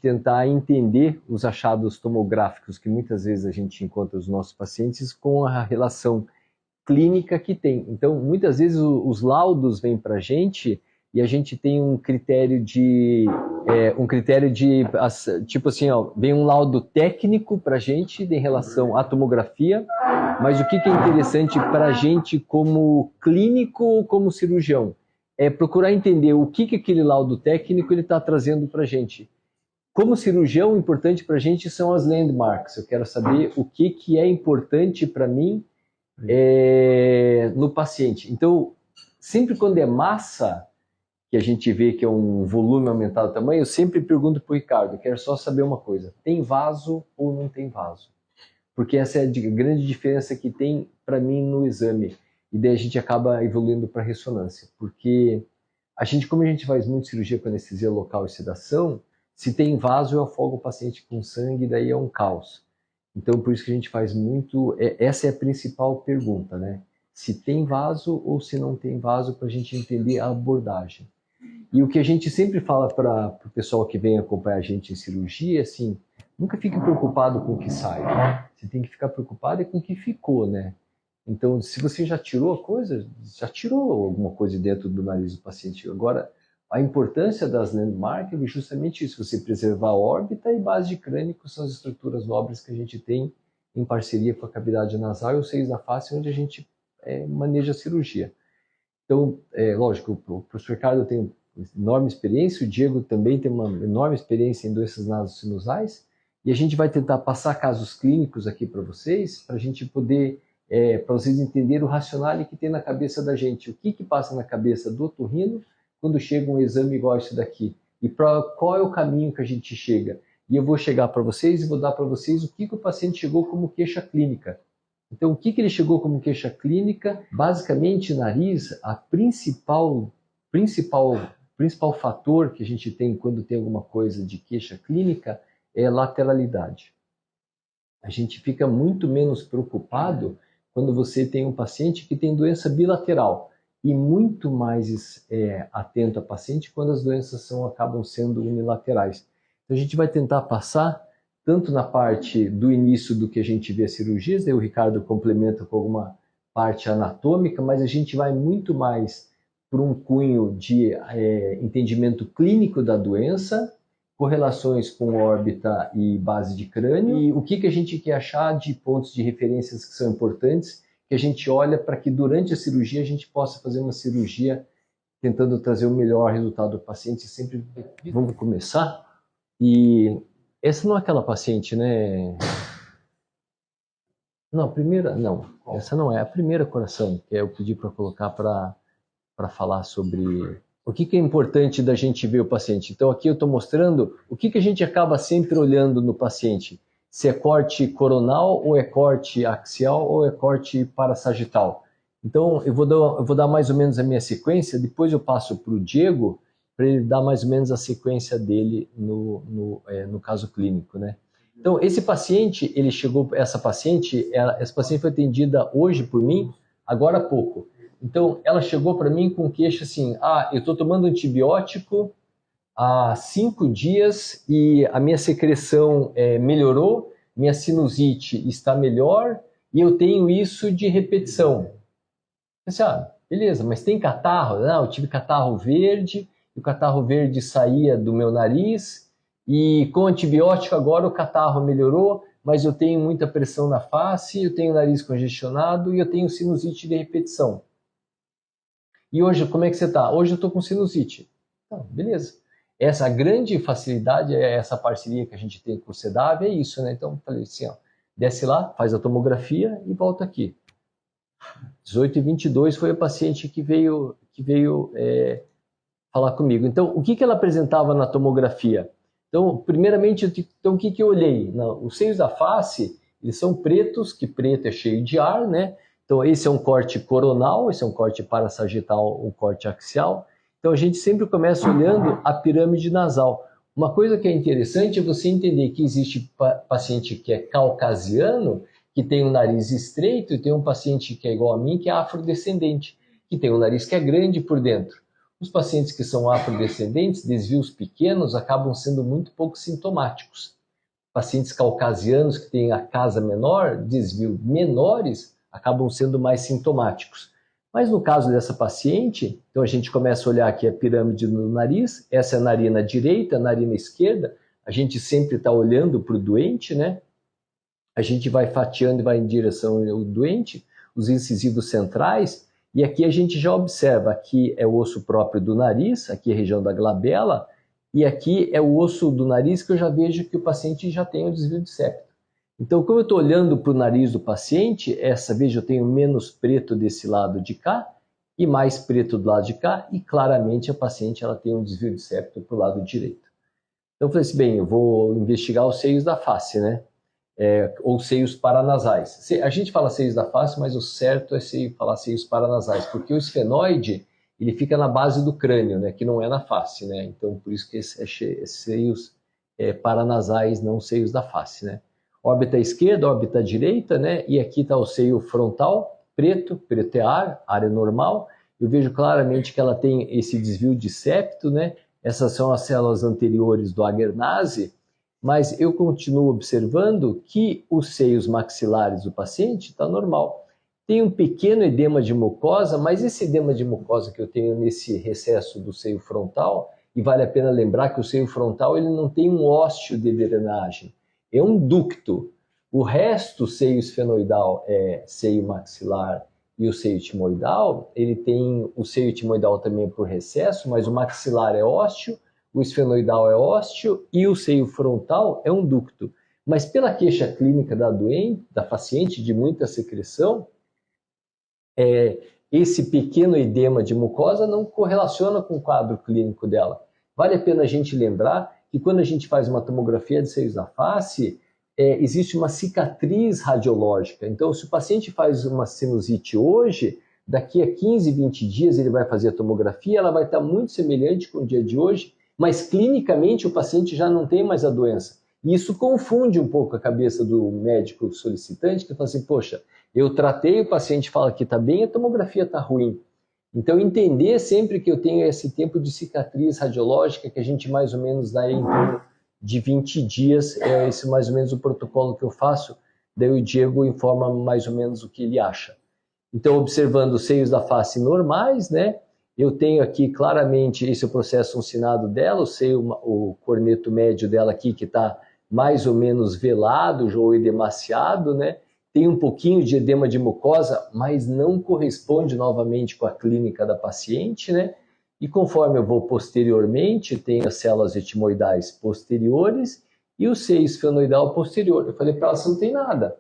tentar entender os achados tomográficos que muitas vezes a gente encontra nos nossos pacientes com a relação clínica que tem. Então, muitas vezes os laudos vêm para a gente e a gente tem um critério de tipo assim, ó, vem um laudo técnico para a gente em relação à tomografia, mas o que é interessante para a gente como clínico ou como cirurgião é procurar entender o que aquele laudo técnico ele está trazendo para a gente. Como cirurgião, o importante para a gente são as landmarks. Eu quero saber o que é importante para mim no paciente. Então, sempre quando é massa, que a gente vê que é um volume aumentado de tamanho, eu sempre pergunto para o Ricardo, eu quero só saber uma coisa, tem vaso ou não tem vaso? Porque essa é a grande diferença que tem para mim no exame. E daí a gente acaba evoluindo para ressonância. Porque como a gente faz muito cirurgia com anestesia local e sedação, se tem vaso eu afogo o paciente com sangue, daí é um caos. Então por isso que a gente faz muito, essa é a principal pergunta, né? Se tem vaso ou se não tem vaso, para a gente entender a abordagem. E o que a gente sempre fala para o pessoal que vem acompanhar a gente em cirurgia, é assim, nunca fique preocupado com o que sai. Você tem que ficar preocupado com o que ficou, né? Então, se você já tirou a coisa, já tirou alguma coisa dentro do nariz do paciente. Agora, a importância das landmarks é justamente isso, você preservar a órbita e base de crânio, que são as estruturas nobres que a gente tem em parceria com a cavidade nasal e os seios da face, onde a gente maneja a cirurgia. Então, lógico, o professor Ricardo tem enorme experiência, o Diego também tem uma enorme experiência em doenças nasosinusais, e a gente vai tentar passar casos clínicos aqui para vocês, para a gente poder, para vocês entenderem o racional que tem na cabeça da gente, o que passa na cabeça do otorrino quando chega um exame igual esse daqui, e para qual é o caminho que a gente chega. E eu vou chegar para vocês e vou dar para vocês o que o paciente chegou como queixa clínica. Então, o que ele chegou como queixa clínica? Basicamente, nariz, a principal fator que a gente tem quando tem alguma coisa de queixa clínica é lateralidade. A gente fica muito menos preocupado quando você tem um paciente que tem doença bilateral e muito mais atento a paciente quando as doenças acabam sendo unilaterais. Então, a gente vai tentar passar tanto na parte do início do que a gente vê as cirurgias, daí o Ricardo complementa com alguma parte anatômica, mas a gente vai muito mais por um cunho de entendimento clínico da doença, correlações com órbita e base de crânio, e o que a gente quer achar de pontos de referências que são importantes, que a gente olha para que durante a cirurgia a gente possa fazer uma cirurgia tentando trazer o melhor resultado do paciente. Sempre vamos começar. E essa não é aquela paciente, né? Não, a primeira, não. Essa não é a primeira coração que eu pedi para colocar para falar sobre o que é importante da gente ver o paciente. Então aqui eu estou mostrando o que a gente acaba sempre olhando no paciente. Se é corte coronal, ou é corte axial, ou é corte parasagital. Então eu vou dar mais ou menos a minha sequência, depois eu passo para o Diego, para ele dar mais ou menos a sequência dele no caso clínico, né? Então, esse paciente, essa paciente foi atendida hoje por mim, agora há pouco. Então, ela chegou para mim com queixa assim, eu estou tomando antibiótico há 5 dias e a minha secreção melhorou, minha sinusite está melhor e eu tenho isso de repetição. Eu disse, beleza, mas tem catarro? Não, eu tive catarro verde, e o catarro verde saía do meu nariz, e com antibiótico agora o catarro melhorou, mas eu tenho muita pressão na face, eu tenho o nariz congestionado e eu tenho sinusite de repetição. E hoje, como é que você está? Hoje eu estou com sinusite. Então, beleza. Essa grande facilidade, essa parceria que a gente tem com o CEDAV, é isso, né? Então, falei assim, desce lá, faz a tomografia e volta aqui. 18h22 foi o paciente que veio falar comigo. Então, o que ela apresentava na tomografia? Então, primeiramente, o que eu olhei? Os seios da face, eles são pretos, que preto é cheio de ar, né? Então, esse é um corte coronal, esse é um corte parasagital, um corte axial. Então, a gente sempre começa olhando a pirâmide nasal. Uma coisa que é interessante é você entender que existe paciente que é caucasiano, que tem um nariz estreito, e tem um paciente que é igual a mim, que é afrodescendente, que tem um nariz que é grande por dentro. Os pacientes que são afrodescendentes, desvios pequenos, acabam sendo muito pouco sintomáticos. Pacientes caucasianos que têm a casa menor, desvios menores, acabam sendo mais sintomáticos. Mas no caso dessa paciente, então a gente começa a olhar aqui a pirâmide do nariz, essa é a narina direita, a narina esquerda, a gente sempre está olhando para o doente, né? A gente vai fatiando e vai em direção ao doente, os incisivos centrais, e aqui a gente já observa, aqui é o osso próprio do nariz, aqui é a região da glabela, e aqui é o osso do nariz que eu já vejo que o paciente já tem um desvio de septo. Então, como eu estou olhando para o nariz do paciente, veja, eu tenho menos preto desse lado de cá e mais preto do lado de cá, e claramente a paciente ela tem um desvio de septo para o lado direito. Então, eu falei assim, bem, eu vou investigar os seios da face, né? Ou seios paranasais. A gente fala seios da face, mas o certo é falar seios paranasais, porque o esfenoide ele fica na base do crânio, né? Que não é na face, né? Então, por isso que seios paranasais, não seios da face, né? Órbita esquerda, órbita direita, né? E aqui está o seio frontal, preto é área normal. Eu vejo claramente que ela tem esse desvio de septo, né? Essas são as células anteriores do Agernase, mas eu continuo observando que os seios maxilares do paciente está normal. Tem um pequeno edema de mucosa, mas esse edema de mucosa que eu tenho nesse recesso do seio frontal, e vale a pena lembrar que o seio frontal ele não tem um ósseo de drenagem, é um ducto. O resto, seio esfenoidal é seio maxilar e o seio timoidal, ele tem o seio timoidal também por recesso, mas o maxilar é ósseo, o esfenoidal é ósseo e o seio frontal é um ducto. Mas pela queixa clínica da paciente de muita secreção, esse pequeno edema de mucosa não correlaciona com o quadro clínico dela. Vale a pena a gente lembrar que quando a gente faz uma tomografia de seios da face, existe uma cicatriz radiológica. Então, se o paciente faz uma sinusite hoje, daqui a 15, 20 dias ele vai fazer a tomografia, ela vai estar muito semelhante com o dia de hoje, mas clinicamente o paciente já não tem mais a doença. E isso confunde um pouco a cabeça do médico solicitante, que fala assim, poxa, eu tratei, o paciente fala que está bem, a tomografia está ruim. Então, entender sempre que eu tenho esse tempo de cicatriz radiológica, que a gente mais ou menos dá em torno de 20 dias, esse mais ou menos o protocolo que eu faço, daí o Diego informa mais ou menos o que ele acha. Então, observando os seios da face normais, né? Eu tenho aqui claramente esse é o processo uncinado dela, o corneto médio dela aqui que está mais ou menos velado ou edemaciado, né? Tem um pouquinho de edema de mucosa, mas não corresponde novamente com a clínica da paciente, né? E conforme eu vou posteriormente, tem as células etimoidais posteriores e o seio esfenoidal posterior. Eu falei para ela, você não tem nada.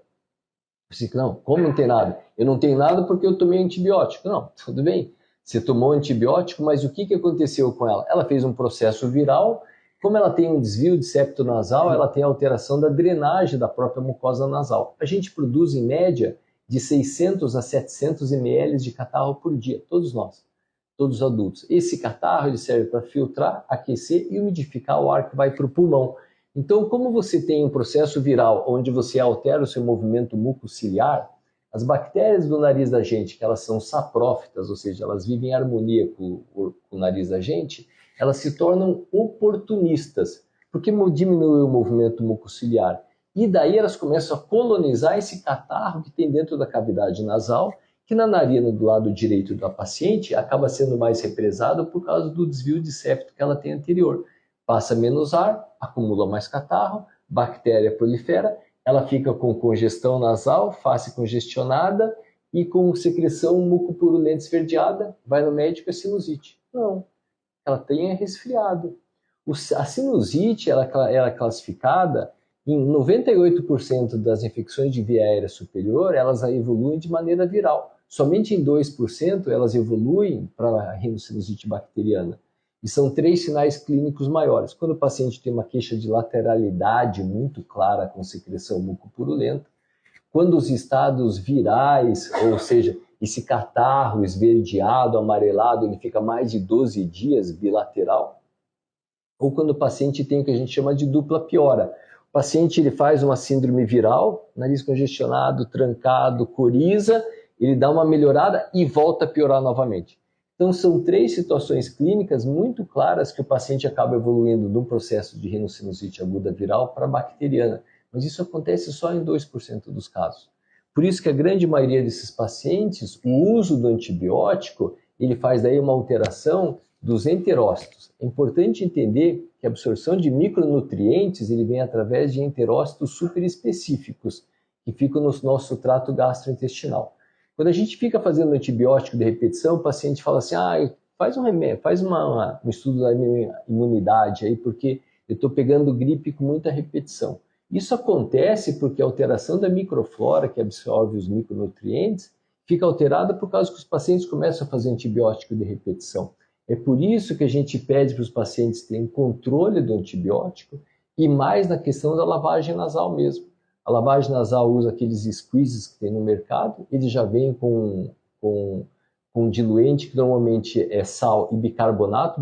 Eu disse, não, como não tem nada? Eu não tenho nada porque eu tomei antibiótico. Não, tudo bem, você tomou antibiótico, mas o que aconteceu com ela? Ela fez um processo viral, como ela tem um desvio de septo nasal, ela tem alteração da drenagem da própria mucosa nasal. A gente produz, em média, de 600 a 700 ml de catarro por dia, todos nós, todos os adultos. Esse catarro ele serve para filtrar, aquecer e umidificar o ar que vai para o pulmão. Então, como você tem um processo viral onde você altera o seu movimento mucociliar, as bactérias do nariz da gente, que elas são saprófitas, ou seja, elas vivem em harmonia com o nariz da gente, elas se tornam oportunistas, porque diminui o movimento mucociliar. E daí elas começam a colonizar esse catarro que tem dentro da cavidade nasal, que na narina do lado direito da paciente acaba sendo mais represado por causa do desvio de septo que ela tem anterior. Passa menos ar, acumula mais catarro, bactéria prolifera, ela fica com congestão nasal, face congestionada e com secreção mucopurulenta esverdeada, vai no médico, é sinusite. Não, ela tem resfriado. A sinusite ela é classificada em 98% das infecções de via aérea superior, elas evoluem de maneira viral. Somente em 2% elas evoluem para a rinocinusite bacteriana. E são 3 sinais clínicos maiores. Quando o paciente tem uma queixa de lateralidade muito clara com secreção mucopurulenta, quando os estados virais, ou seja, esse catarro esverdeado, amarelado, ele fica mais de 12 dias bilateral, ou quando o paciente tem o que a gente chama de dupla piora. O paciente ele faz uma síndrome viral, nariz congestionado, trancado, coriza, ele dá uma melhorada e volta a piorar novamente. Então, são 3 situações clínicas muito claras que o paciente acaba evoluindo de um processo de rinocinusite aguda viral para bacteriana. Mas isso acontece só em 2% dos casos. Por isso que a grande maioria desses pacientes, o uso do antibiótico, ele faz daí uma alteração dos enterócitos. É importante entender que a absorção de micronutrientes ele vem através de enterócitos super específicos, que ficam no nosso trato gastrointestinal. Quando a gente fica fazendo antibiótico de repetição, o paciente fala assim, faz um remédio, faz um estudo da imunidade aí, porque eu estou pegando gripe com muita repetição. Isso acontece porque a alteração da microflora, que absorve os micronutrientes, fica alterada por causa que os pacientes começam a fazer antibiótico de repetição. É por isso que a gente pede para os pacientes terem controle do antibiótico e mais na questão da lavagem nasal mesmo. A lavagem nasal usa aqueles squeezes que tem no mercado, ele já vem com diluente que normalmente é sal e bicarbonato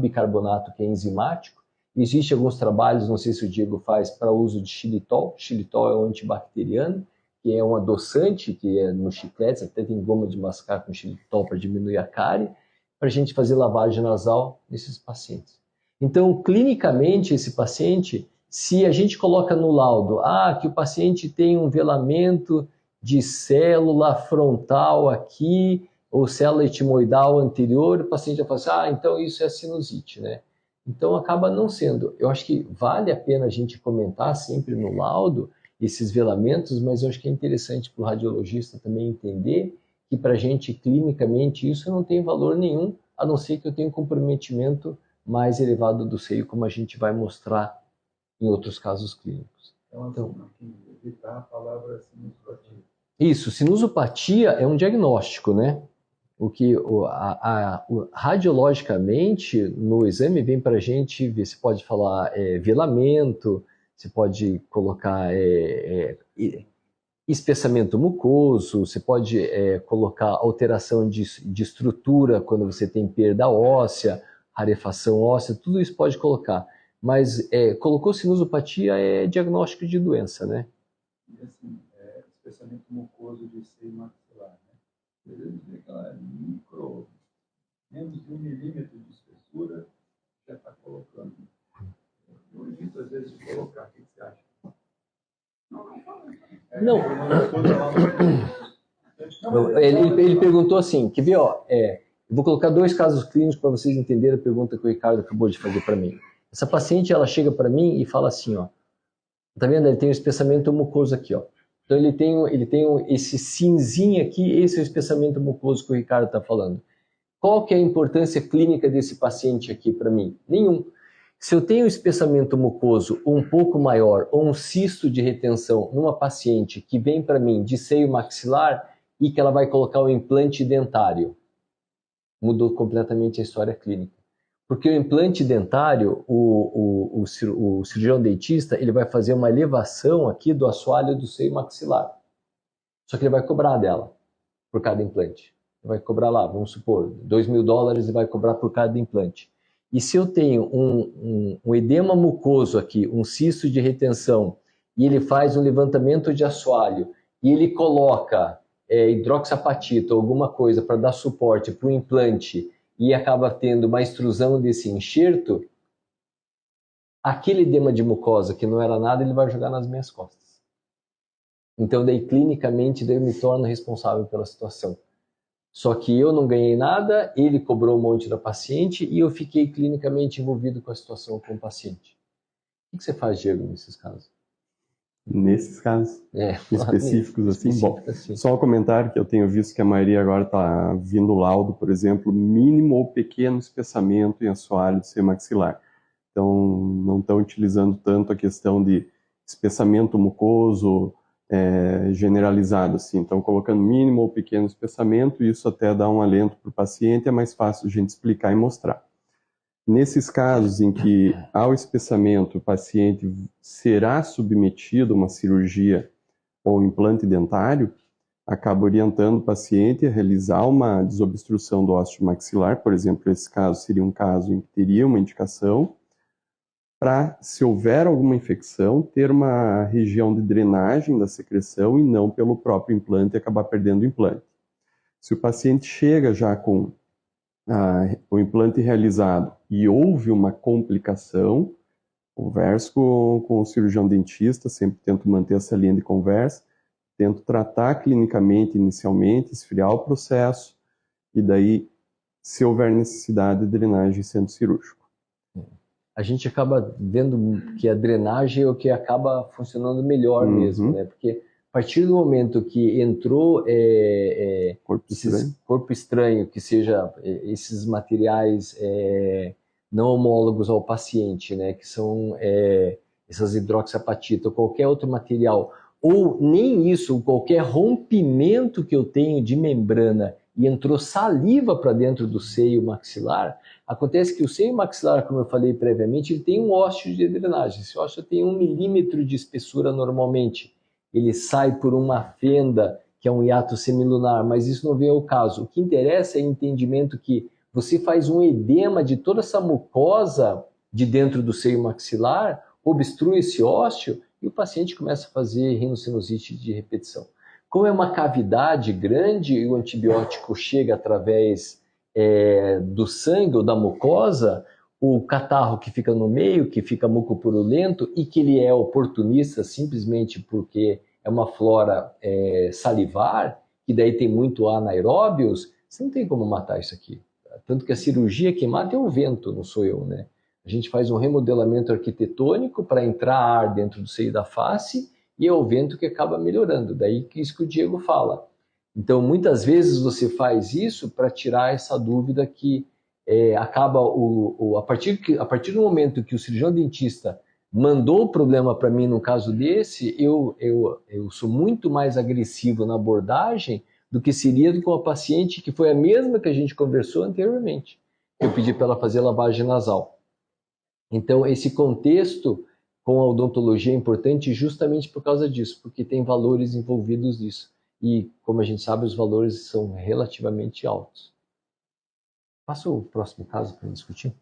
que é enzimático. Existem alguns trabalhos, não sei se o Diego faz, para uso de xilitol. Xilitol é um antibacteriano, que é um adoçante, que é no chiclete, até tem goma de mascar com xilitol para diminuir a cárie, para a gente fazer lavagem nasal nesses pacientes. Então, clinicamente, esse paciente, se a gente coloca no laudo, que o paciente tem um velamento de célula frontal aqui, ou célula etimoidal anterior, o paciente vai falar assim, então isso é sinusite, né? Então acaba não sendo. Eu acho que vale a pena a gente comentar sempre no laudo esses velamentos, mas eu acho que é interessante para o radiologista também entender que para a gente, clinicamente, isso não tem valor nenhum, a não ser que eu tenha um comprometimento mais elevado do seio, como a gente vai mostrar em outros casos clínicos. Então evitar a palavra sinusopatia. Isso, sinusopatia é um diagnóstico, né? Radiologicamente, no exame vem para a gente ver, se pode falar velamento, se pode colocar espessamento mucoso, você pode colocar alteração de estrutura quando você tem perda óssea, rarefação óssea, tudo isso pode colocar. Mas colocou sinusopatia é diagnóstico de doença, né? E assim, espessamento mucoso de seio maxilar, né? Às vezes vê aquela menos de 1 milímetro de espessura, já está colocando. Eu evito às vezes de colocar, o que você acha? Não. Ele perguntou assim, quer ver, eu vou colocar 2 casos clínicos para vocês entenderem a pergunta que o Ricardo acabou de fazer para mim. Essa paciente, ela chega para mim e fala assim, tá vendo? Ele tem um espessamento mucoso aqui, Então ele tem esse cinzinho aqui, esse é o espessamento mucoso que o Ricardo está falando. Qual que é a importância clínica desse paciente aqui para mim? Nenhum. Se eu tenho um espessamento mucoso um pouco maior ou um cisto de retenção numa paciente que vem para mim de seio maxilar e que ela vai colocar um implante dentário, mudou completamente a história clínica. Porque o implante dentário, o cirurgião dentista, ele vai fazer uma elevação aqui do assoalho do seio maxilar. Só que ele vai cobrar dela por cada implante. Ele vai cobrar lá, vamos supor, $2.000 e vai cobrar por cada implante. E se eu tenho um edema mucoso aqui, um cisto de retenção, e ele faz um levantamento de assoalho, e ele coloca hidroxapatita ou alguma coisa para dar suporte para o implante, e acaba tendo uma extrusão desse enxerto, aquele edema de mucosa que não era nada, ele vai jogar nas minhas costas. Então, daí, clinicamente, eu me torno responsável pela situação. Só que eu não ganhei nada, ele cobrou um monte da paciente e eu fiquei clinicamente envolvido com a situação com o paciente. O que você faz, Diego, nesses casos? Nesses casos específicos, assim, bom, só um comentário que eu tenho visto que a maioria agora está vindo laudo, por exemplo, mínimo ou pequeno espessamento em assoalho do seio maxilar. Então, não estão utilizando tanto a questão de espessamento mucoso generalizado, assim. Estão colocando mínimo ou pequeno espessamento, e isso até dá um alento para o paciente, é mais fácil a gente explicar e mostrar. Nesses casos em que, ao espessamento, o paciente será submetido a uma cirurgia ou implante dentário, acaba orientando o paciente a realizar uma desobstrução do ósseo maxilar. Por exemplo, esse caso seria um caso em que teria uma indicação para, se houver alguma infecção, ter uma região de drenagem da secreção e não pelo próprio implante e acabar perdendo o implante. Se o paciente chega já com o implante realizado e houve uma complicação, converso com o cirurgião dentista, sempre tento manter essa linha de conversa, tento tratar clinicamente inicialmente, esfriar o processo, e daí, se houver necessidade, drenagem centro cirúrgico. A gente acaba vendo que a drenagem é o que acaba funcionando melhor mesmo, né? Porque a partir do momento que entrou corpo estranho, que seja esses materiais não homólogos ao paciente, né? Que são essas hidroxiapatita ou qualquer outro material, ou nem isso, qualquer rompimento que eu tenho de membrana e entrou saliva para dentro do seio maxilar, acontece que o seio maxilar, como eu falei previamente, ele tem um ósseo de drenagem. Esse ósseo tem 1 milímetro de espessura normalmente. Ele sai por uma fenda, que é um hiato semilunar, mas isso não vem ao caso. O que interessa é o entendimento que você faz um edema de toda essa mucosa de dentro do seio maxilar, obstrui esse ósseo e o paciente começa a fazer rinocinusite de repetição. Como é uma cavidade grande e o antibiótico chega através do sangue ou da mucosa, o catarro que fica no meio, que fica mucopurulento e que ele é oportunista simplesmente porque é uma flora salivar, que daí tem muito anaeróbios, você não tem como matar isso aqui. Tanto que a cirurgia que mata é o vento, não sou eu, né? A gente faz um remodelamento arquitetônico para entrar ar dentro do seio da face e é o vento que acaba melhorando. Daí que isso que o Diego fala. Então, muitas vezes você faz isso para tirar essa dúvida que acaba a partir do momento que o cirurgião dentista mandou o problema para mim no caso desse, eu sou muito mais agressivo na abordagem do que seria com a paciente que foi a mesma que a gente conversou anteriormente. Eu pedi para ela fazer lavagem nasal. Então, esse contexto com a odontologia é importante justamente por causa disso, porque tem valores envolvidos nisso. E, como a gente sabe, os valores são relativamente altos. Passa o próximo caso para discutir.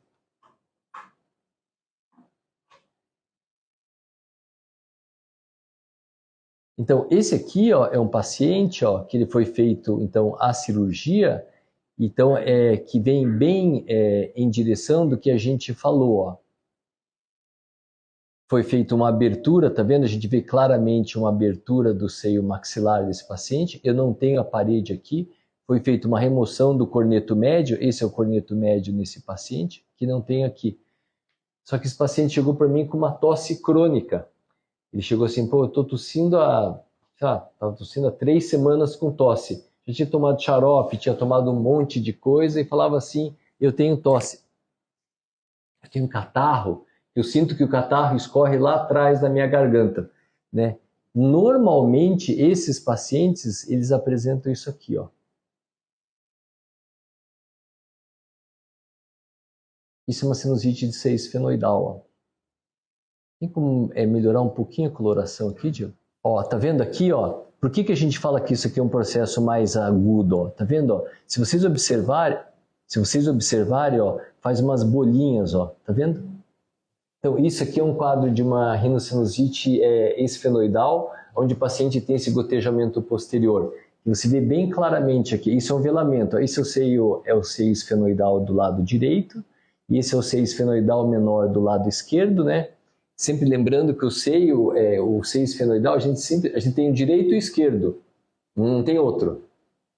Então, esse aqui é um paciente que ele foi feito então, a cirurgia, então, que vem bem em direção do que a gente falou. Foi feita uma abertura, tá vendo? A gente vê claramente uma abertura do seio maxilar desse paciente. Eu não tenho a parede aqui. Foi feita uma remoção do corneto médio. Esse é o corneto médio nesse paciente, que não tem aqui. Só que esse paciente chegou para mim com uma tosse crônica. Ele chegou assim, pô, eu tô tossindo tava tossindo há 3 semanas com tosse. Já tinha tomado xarope, tinha tomado um monte de coisa e falava assim, eu tenho tosse. Eu tenho catarro. Eu sinto que o catarro escorre lá atrás da minha garganta, né? Normalmente, esses pacientes, eles apresentam isso aqui, Isso é uma sinusite de 6 esfenoidal, Tem como melhorar um pouquinho a coloração aqui, Diego? Tá vendo aqui, Por que a gente fala que isso aqui é um processo mais agudo, Tá vendo, Se vocês observarem, faz umas bolinhas, Tá vendo? Então, isso aqui é um quadro de uma rinocinusite esfenoidal, onde o paciente tem esse gotejamento posterior. E você vê bem claramente aqui, isso é um velamento. Esse é o seio esfenoidal do lado direito, e esse é o seio esfenoidal menor do lado esquerdo, né? Sempre lembrando que o seio esfenoidal, a gente tem o direito e o esquerdo, não tem outro.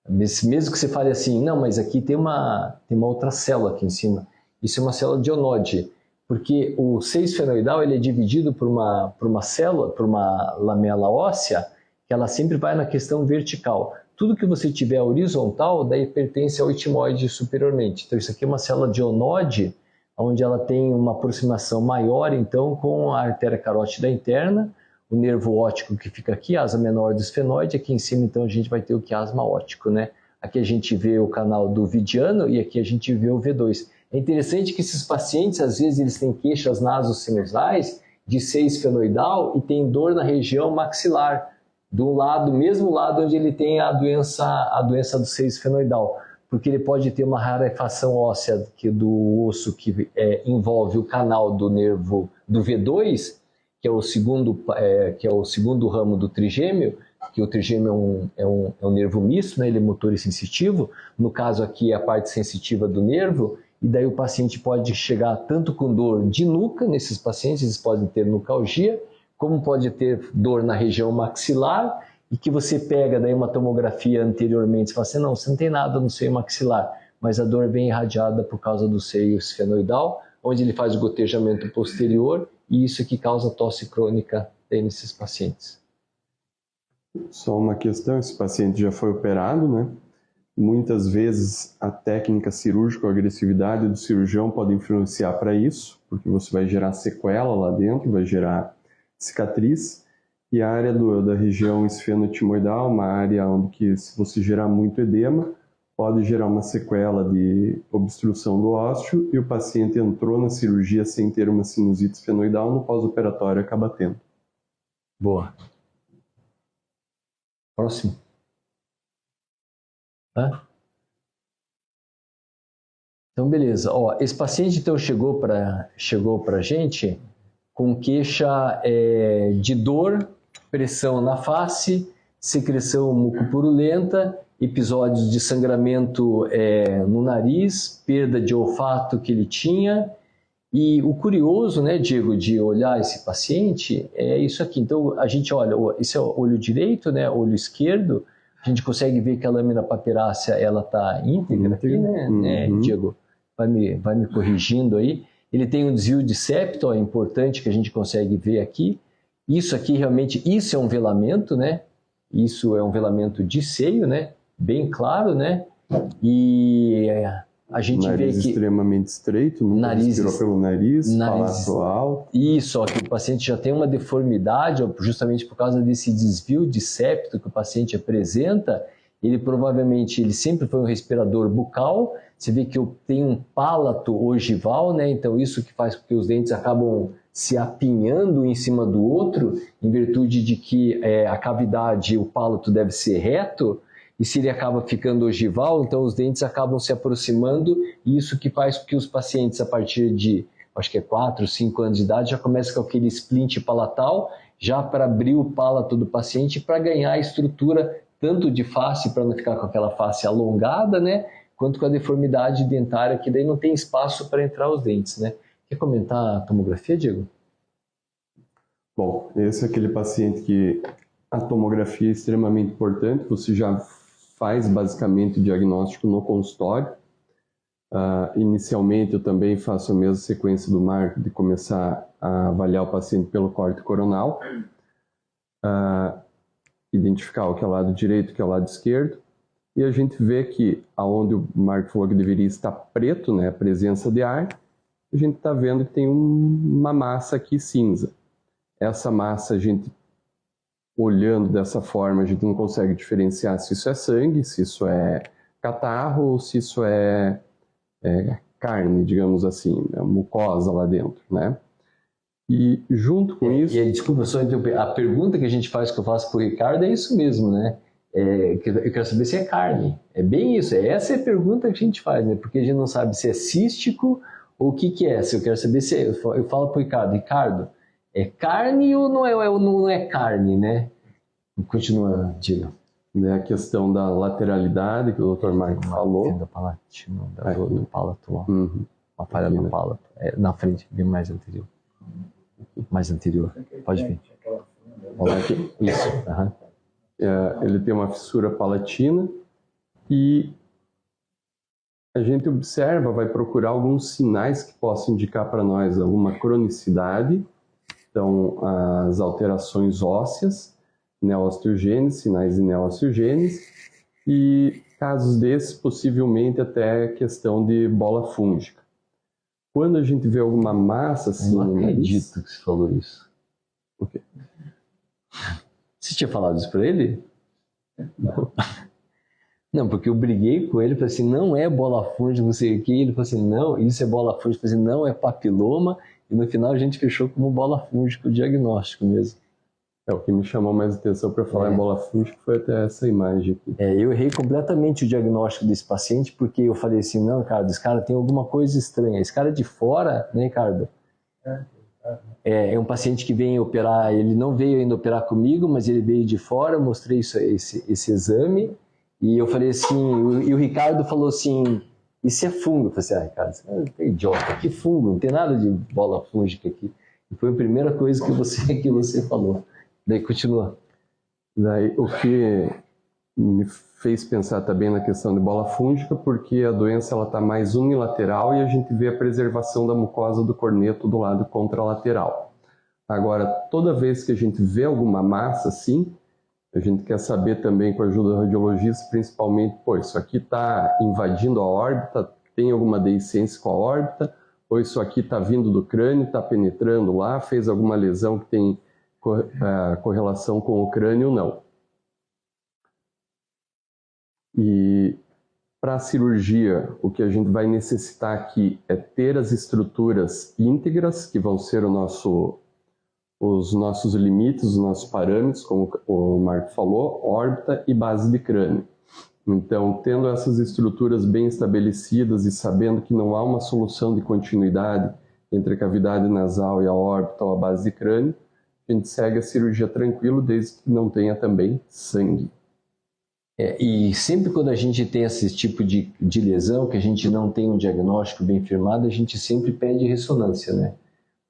Mesmo que você fale assim, não, mas aqui tem uma outra célula aqui em cima. Isso é uma célula de Onodi. Porque o seio esfenoidal ele é dividido por uma célula, por uma lamela óssea, que ela sempre vai na questão vertical. Tudo que você tiver horizontal, daí pertence ao etimoide superiormente. Então isso aqui é uma célula de Onodi, onde ela tem uma aproximação maior, então, com a artéria carótida interna, o nervo óptico que fica aqui, a asa menor do esfenoide, aqui em cima, então, a gente vai ter o quiasma óptico, né? Aqui a gente vê o canal do vidiano e aqui a gente vê o V2. É interessante que esses pacientes, às vezes, eles têm queixas nasosinusais de seio esfenoidal e tem dor na região maxilar, do mesmo lado onde ele tem a doença do seio esfenoidal, porque ele pode ter uma rarefação óssea do osso que envolve o canal do nervo do V2, que é o segundo ramo do trigêmeo, que o trigêmeo é um nervo misto, né? Ele é motor e sensitivo. No caso aqui é a parte sensitiva do nervo, e daí o paciente pode chegar tanto com dor de nuca, nesses pacientes eles podem ter nucalgia, como pode ter dor na região maxilar, e que você pega daí uma tomografia anteriormente e fala assim, não, você não tem nada no seio maxilar, mas a dor vem irradiada por causa do seio esfenoidal, onde ele faz o gotejamento posterior, e isso que causa tosse crônica nesses pacientes. Só uma questão, esse paciente já foi operado, né? Muitas vezes a técnica cirúrgica, a agressividade do cirurgião pode influenciar para isso, porque você vai gerar sequela lá dentro, vai gerar cicatriz, e a área da região esfenotimoidal, uma área onde se você gerar muito edema, pode gerar uma sequela de obstrução do ósseo, e o paciente entrou na cirurgia sem ter uma sinusite esfenoidal, no pós-operatório acaba tendo. Boa. Próximo. Tá? Então, beleza. Ó, esse paciente então chegou para a gente com queixa de dor, pressão na face, secreção mucopurulenta, episódios de sangramento no nariz, perda de olfato que ele tinha. E o curioso, né, Diego, de olhar esse paciente é isso aqui. Então, a gente olha, esse é o olho direito, né, olho esquerdo, a gente consegue ver que a lâmina papirácea ela está íntegra aqui, né, Diego? Vai me corrigindo aí. Ele tem um desvio de septo, é importante que a gente consegue ver aqui. Isso aqui realmente, isso é um velamento, né? Isso é um velamento de seio, né? Bem claro, né? E a gente vê que... Nariz extremamente estreito, nunca respirou pelo nariz, palato alto. Isso, ó, que o paciente já tem uma deformidade, justamente por causa desse desvio de septo que o paciente apresenta. Ele provavelmente, ele sempre foi um respirador bucal. Você vê que tem um palato ogival, né? Então isso que faz com que os dentes acabam se apinhando em cima do outro, em virtude de que a cavidade, o palato deve ser reto, e se ele acaba ficando ogival, então os dentes acabam se aproximando, e isso que faz com que os pacientes, a partir de, acho que é 4, 5 anos de idade, já começam com aquele splint palatal, já para abrir o palato do paciente, para ganhar a estrutura tanto de face, para não ficar com aquela face alongada, né, quanto com a deformidade dentária, que daí não tem espaço para entrar os dentes, né. Quer comentar a tomografia, Diego? Bom, esse é aquele paciente que a tomografia é extremamente importante, você já faz basicamente o diagnóstico no consultório. Inicialmente eu também faço a mesma sequência do Marco, de começar a avaliar o paciente pelo corte coronal, identificar o que é o lado direito, o que é o lado esquerdo, e a gente vê que aonde o Marco falou que deveria estar preto, né, a presença de ar, a gente está vendo que tem uma massa aqui cinza. Essa massa, a gente olhando dessa forma, a gente não consegue diferenciar se isso é sangue, se isso é catarro ou se isso é carne, digamos assim, mucosa lá dentro, né? E junto com isso... E desculpa, só interromper, a pergunta que a gente faz, que eu faço para o Ricardo, é isso mesmo, né? Eu quero saber se é carne. É bem isso, essa é a pergunta que a gente faz, né? Porque a gente não sabe se é cístico ou o que é. Se eu quero saber se eu falo para o Ricardo, Ricardo, é carne ou não é carne, né? Continua, diga. A questão da lateralidade que o Dr. Marco falou. Da palatina, do palato lá. Uma falha aqui, no né? palato. Na frente, bem mais anterior. Mais anterior. Pode vir. Olha aqui. Isso. Ele tem uma fissura palatina e a gente observa, vai procurar alguns sinais que possam indicar para nós alguma cronicidade. Então, as alterações ósseas, neosteogênese, sinais de neosteogênese, e casos desses, possivelmente até questão de bola fúngica. Quando a gente vê alguma massa assim... Não acredito que você falou isso. O quê? Você tinha falado isso para ele? Não. Não, porque eu briguei com ele, falei assim, não é bola fúngica, não sei o que. Ele falou assim, não, isso é bola fúngica. Eu falei assim, não, é papiloma. E no final a gente fechou como bola fúngica o diagnóstico mesmo. O que me chamou mais atenção para falar em bola fúngica foi até essa imagem aqui. Eu errei completamente o diagnóstico desse paciente, porque eu falei assim, não, Ricardo, esse cara tem alguma coisa estranha. Esse cara é de fora, né, Ricardo? É um paciente que vem operar, ele não veio ainda operar comigo, mas ele veio de fora, eu mostrei esse exame, e eu falei assim, e o Ricardo falou assim, isso é fungo. Eu falei assim, Ricardo, você é idiota, que fungo, não tem nada de bola fúngica aqui. E foi a primeira coisa que você falou. Daí continua. Daí, o que me fez pensar também na questão de bola fúngica, porque a doença está mais unilateral e a gente vê a preservação da mucosa do corneto do lado contralateral. Agora, toda vez que a gente vê alguma massa assim, a gente quer saber também, com a ajuda do radiologista, principalmente, isso aqui está invadindo a órbita, tem alguma deiscência com a órbita, ou isso aqui está vindo do crânio, está penetrando lá, fez alguma lesão que tem correlação com o crânio ou não. E para a cirurgia, o que a gente vai necessitar aqui é ter as estruturas íntegras, que vão ser os nossos limites, os nossos parâmetros, como o Marco falou, órbita e base de crânio. Então, tendo essas estruturas bem estabelecidas e sabendo que não há uma solução de continuidade entre a cavidade nasal e a órbita ou a base de crânio, a gente segue a cirurgia tranquilo, desde que não tenha também sangue. E sempre quando a gente tem esse tipo de lesão, que a gente não tem um diagnóstico bem firmado, a gente sempre pede ressonância, né?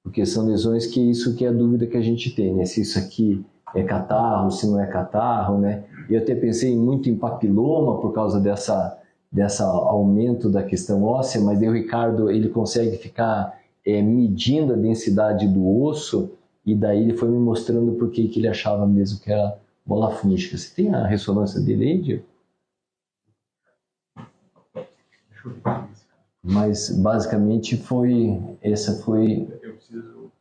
Porque são lesões que isso que é a dúvida que a gente tem, né? Se isso aqui é catarro, se não é catarro, né? Eu até pensei muito em papiloma por causa dessa aumento da questão óssea, mas daí o Ricardo, ele consegue ficar medindo a densidade do osso, e daí ele foi me mostrando por que ele achava mesmo que era bola fúngica. Você tem a ressonância dele aí, Diego? Mas basicamente essa foi... Eu preciso...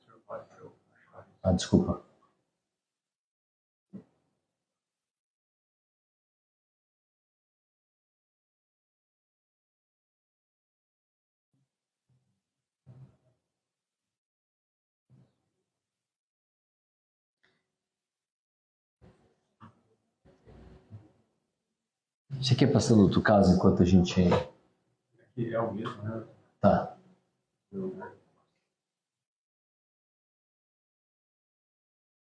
Ah, desculpa. Você quer passar no outro caso enquanto a gente... Aqui é o mesmo, né? Tá.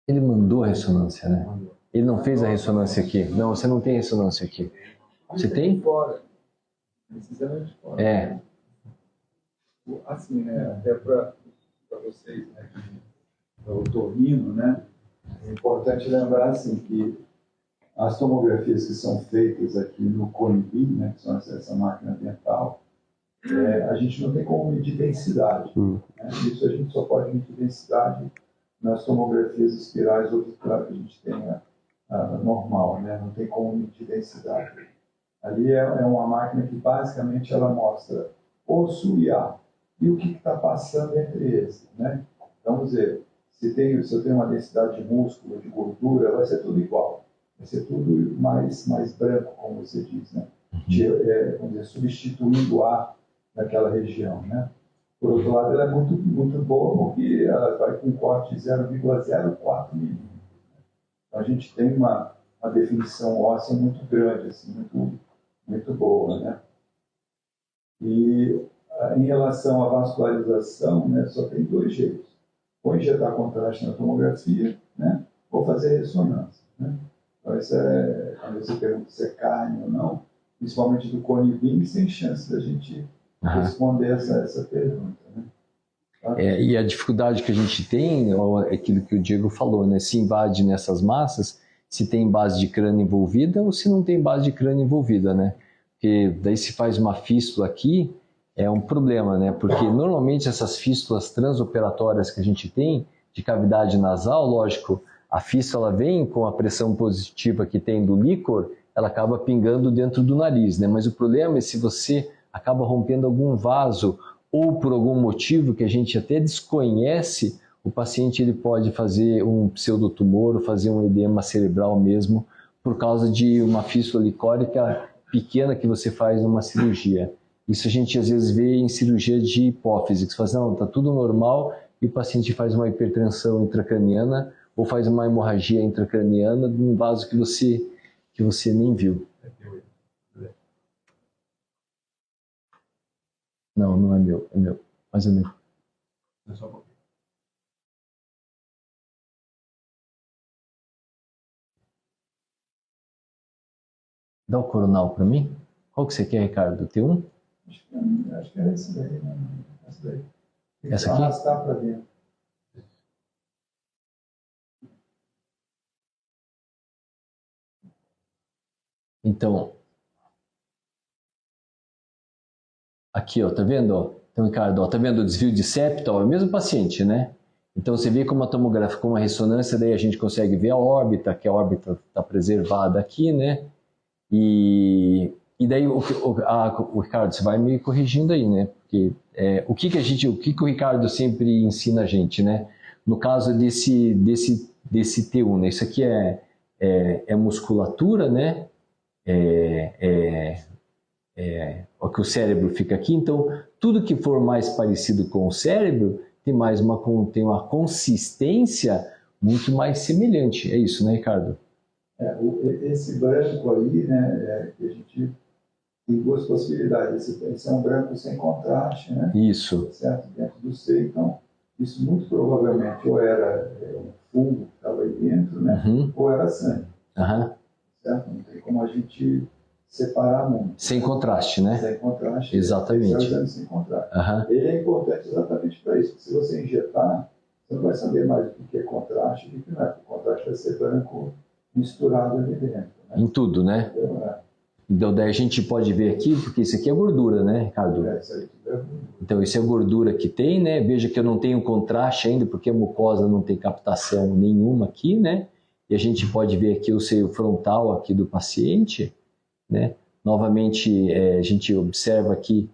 Ele mandou a ressonância, né? Ele não fez a ressonância aqui. Não, você não tem ressonância aqui. Você tem? Fora. Precisamente fora. É. Assim, né? Até para vocês, né? Para o torrino, né? É importante lembrar, assim, que as tomografias que são feitas aqui no Conibim, né? Que são essa máquina dental, a gente não tem como medir densidade. Né? Isso a gente só pode medir densidade nas tomografias espirais orbitais que a gente tem normal, né? Não tem como medir densidade. Ali é uma máquina que basicamente ela mostra osso e ar e o que está passando entre eles, né? Então, vamos dizer, se eu tenho uma densidade de músculo, de gordura, vai ser tudo igual, vai ser tudo mais branco, como você diz, né? Vamos dizer, substituindo o ar naquela região, né? Por outro lado, ela é muito, muito boa porque ela vai com um corte de 0,04 milímetros. Então, a gente tem uma definição óssea muito grande, assim, muito boa, né? E em relação à vascularização, né, só tem dois jeitos. Ou injetar contraste na tomografia, né, ou fazer ressonância, né? Então, isso quando você pergunta se é carne ou não, principalmente do Conibim, sem chance da gente responder essa pergunta, né? Tá? E a dificuldade que a gente tem é aquilo que o Diego falou, né? Se invade nessas massas, se tem base de crânio envolvida ou se não tem base de crânio envolvida, né? Porque daí se faz uma fístula aqui, é um problema, né? Porque normalmente essas fístulas transoperatórias que a gente tem, de cavidade nasal, lógico, a fístula vem com a pressão positiva que tem do líquor, ela acaba pingando dentro do nariz, né? Mas o problema é se você acaba rompendo algum vaso ou por algum motivo que a gente até desconhece, o paciente ele pode fazer um pseudotumor, fazer um edema cerebral mesmo, por causa de uma fístula licórica pequena que você faz numa cirurgia. Isso a gente às vezes vê em cirurgia de hipófise, que você fala assim, não, está tudo normal, e o paciente faz uma hipertensão intracraniana ou faz uma hemorragia intracraniana de um vaso que você nem viu. Não, não é meu, mas é meu. Dá o coronal para mim. Qual que você quer, Ricardo? T1? Acho que é esse daí, né? Essa daí. Tem que Essa aqui? arrastar para dentro. Então, aqui, ó, tá vendo? Ó? Então, Ricardo, ó, tá vendo o desvio de septo? Ó, é o mesmo paciente, né? Então, você vê como a tomografia, com a ressonância, daí a gente consegue ver a órbita, que a órbita está preservada aqui, né? E daí, o Ricardo, você vai me corrigindo aí, né? Porque o que o Ricardo sempre ensina a gente, né? No caso desse T1, né? Isso aqui é musculatura, né? O que o cérebro fica aqui, então tudo que for mais parecido com o cérebro tem uma consistência muito mais semelhante. É isso, né, Ricardo? Esse branco aí, né, que a gente tem duas possibilidades. Esse é um branco sem contraste, né? Isso. Certo? Dentro do seio, então isso muito provavelmente ou era um fungo que estava aí dentro, né? Ou era sangue. Certo? Não tem como a gente separar muito. Sem contraste, né? Sem contraste. Exatamente. Sem contraste. Ele é importante exatamente para isso. Porque se você injetar, você não vai saber mais o que é contraste e o que não é. Porque o contraste vai ser branco misturado ali dentro. Né? Em tudo, né? Então daí a gente pode ver aqui, porque isso aqui é gordura, né, Ricardo? Isso aí tudo é gordura. Então isso é gordura que tem, né? Veja que eu não tenho contraste ainda, porque a mucosa não tem captação nenhuma aqui, né? E a gente pode ver aqui o seio frontal aqui do paciente, né? Novamente, a gente observa aqui,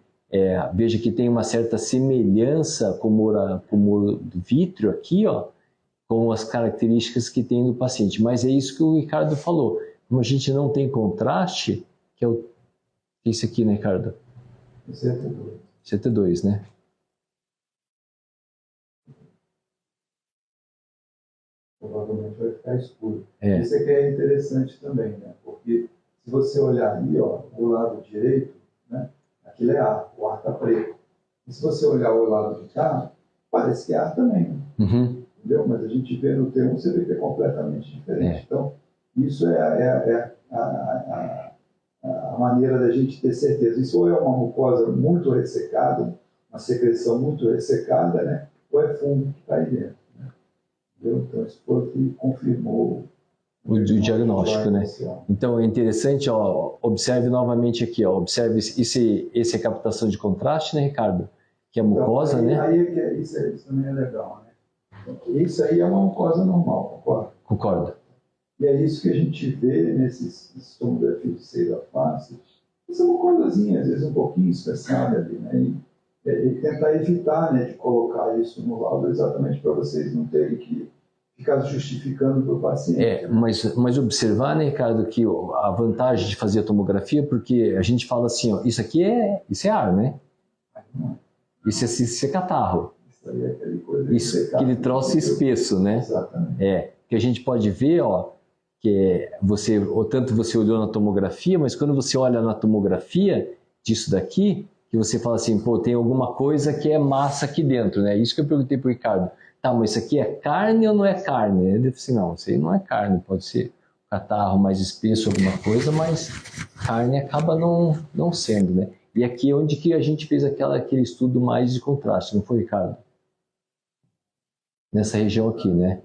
veja que tem uma certa semelhança com o vítreo aqui, ó, com as características que tem do paciente. Mas é isso que o Ricardo falou. Como a gente não tem contraste, que é isso aqui, né, Ricardo? CT2. CT2, né? Provavelmente vai ficar escuro. Isso aqui é interessante também, né? Porque se você olhar ali, ó, do lado direito, né, aquilo é ar, o ar está preto. E se você olhar o lado de cá, parece que é ar também, né? Entendeu? Mas a gente vê no T1, você vê que é completamente diferente. Então, isso é a maneira da gente ter certeza. Isso ou é uma mucosa muito ressecada, uma secreção muito ressecada, né? Ou é fungo que está aí dentro. Né? Entendeu? Então, isso foi o que confirmou o diagnóstico, né? Então é interessante, ó, observe novamente aqui, ó, observe esse é captação de contraste, né, Ricardo? Que é a mucosa, então, né? Isso também é legal, né? Isso aí é uma mucosa normal, concorda? Concordo. E é isso que a gente vê nesses tomografias de seio da face. Essa mucosazinha, às vezes um pouquinho espessada ali, né? E tentar evitar, né, de colocar isso no laudo exatamente para vocês não terem que ficar justificando para o paciente. Mas observar, né, Ricardo, que a vantagem de fazer a tomografia, porque a gente fala assim, ó, isso é ar, né? Isso é catarro. Isso aí é aquele coisa isso, aquele troço espesso, né? Exatamente. Que a gente pode ver, ó, que tanto você olhou na tomografia, mas quando você olha na tomografia disso daqui, que você fala assim, pô, tem alguma coisa que é massa aqui dentro, né? Isso que eu perguntei para o Ricardo. Tá, mas isso aqui é carne ou não é carne? Ele disse assim, não, isso aí não é carne, pode ser catarro mais espesso, alguma coisa, mas carne acaba não sendo, né? E aqui é onde que a gente fez aquele estudo mais de contraste, não foi, Ricardo? Nessa região aqui, né?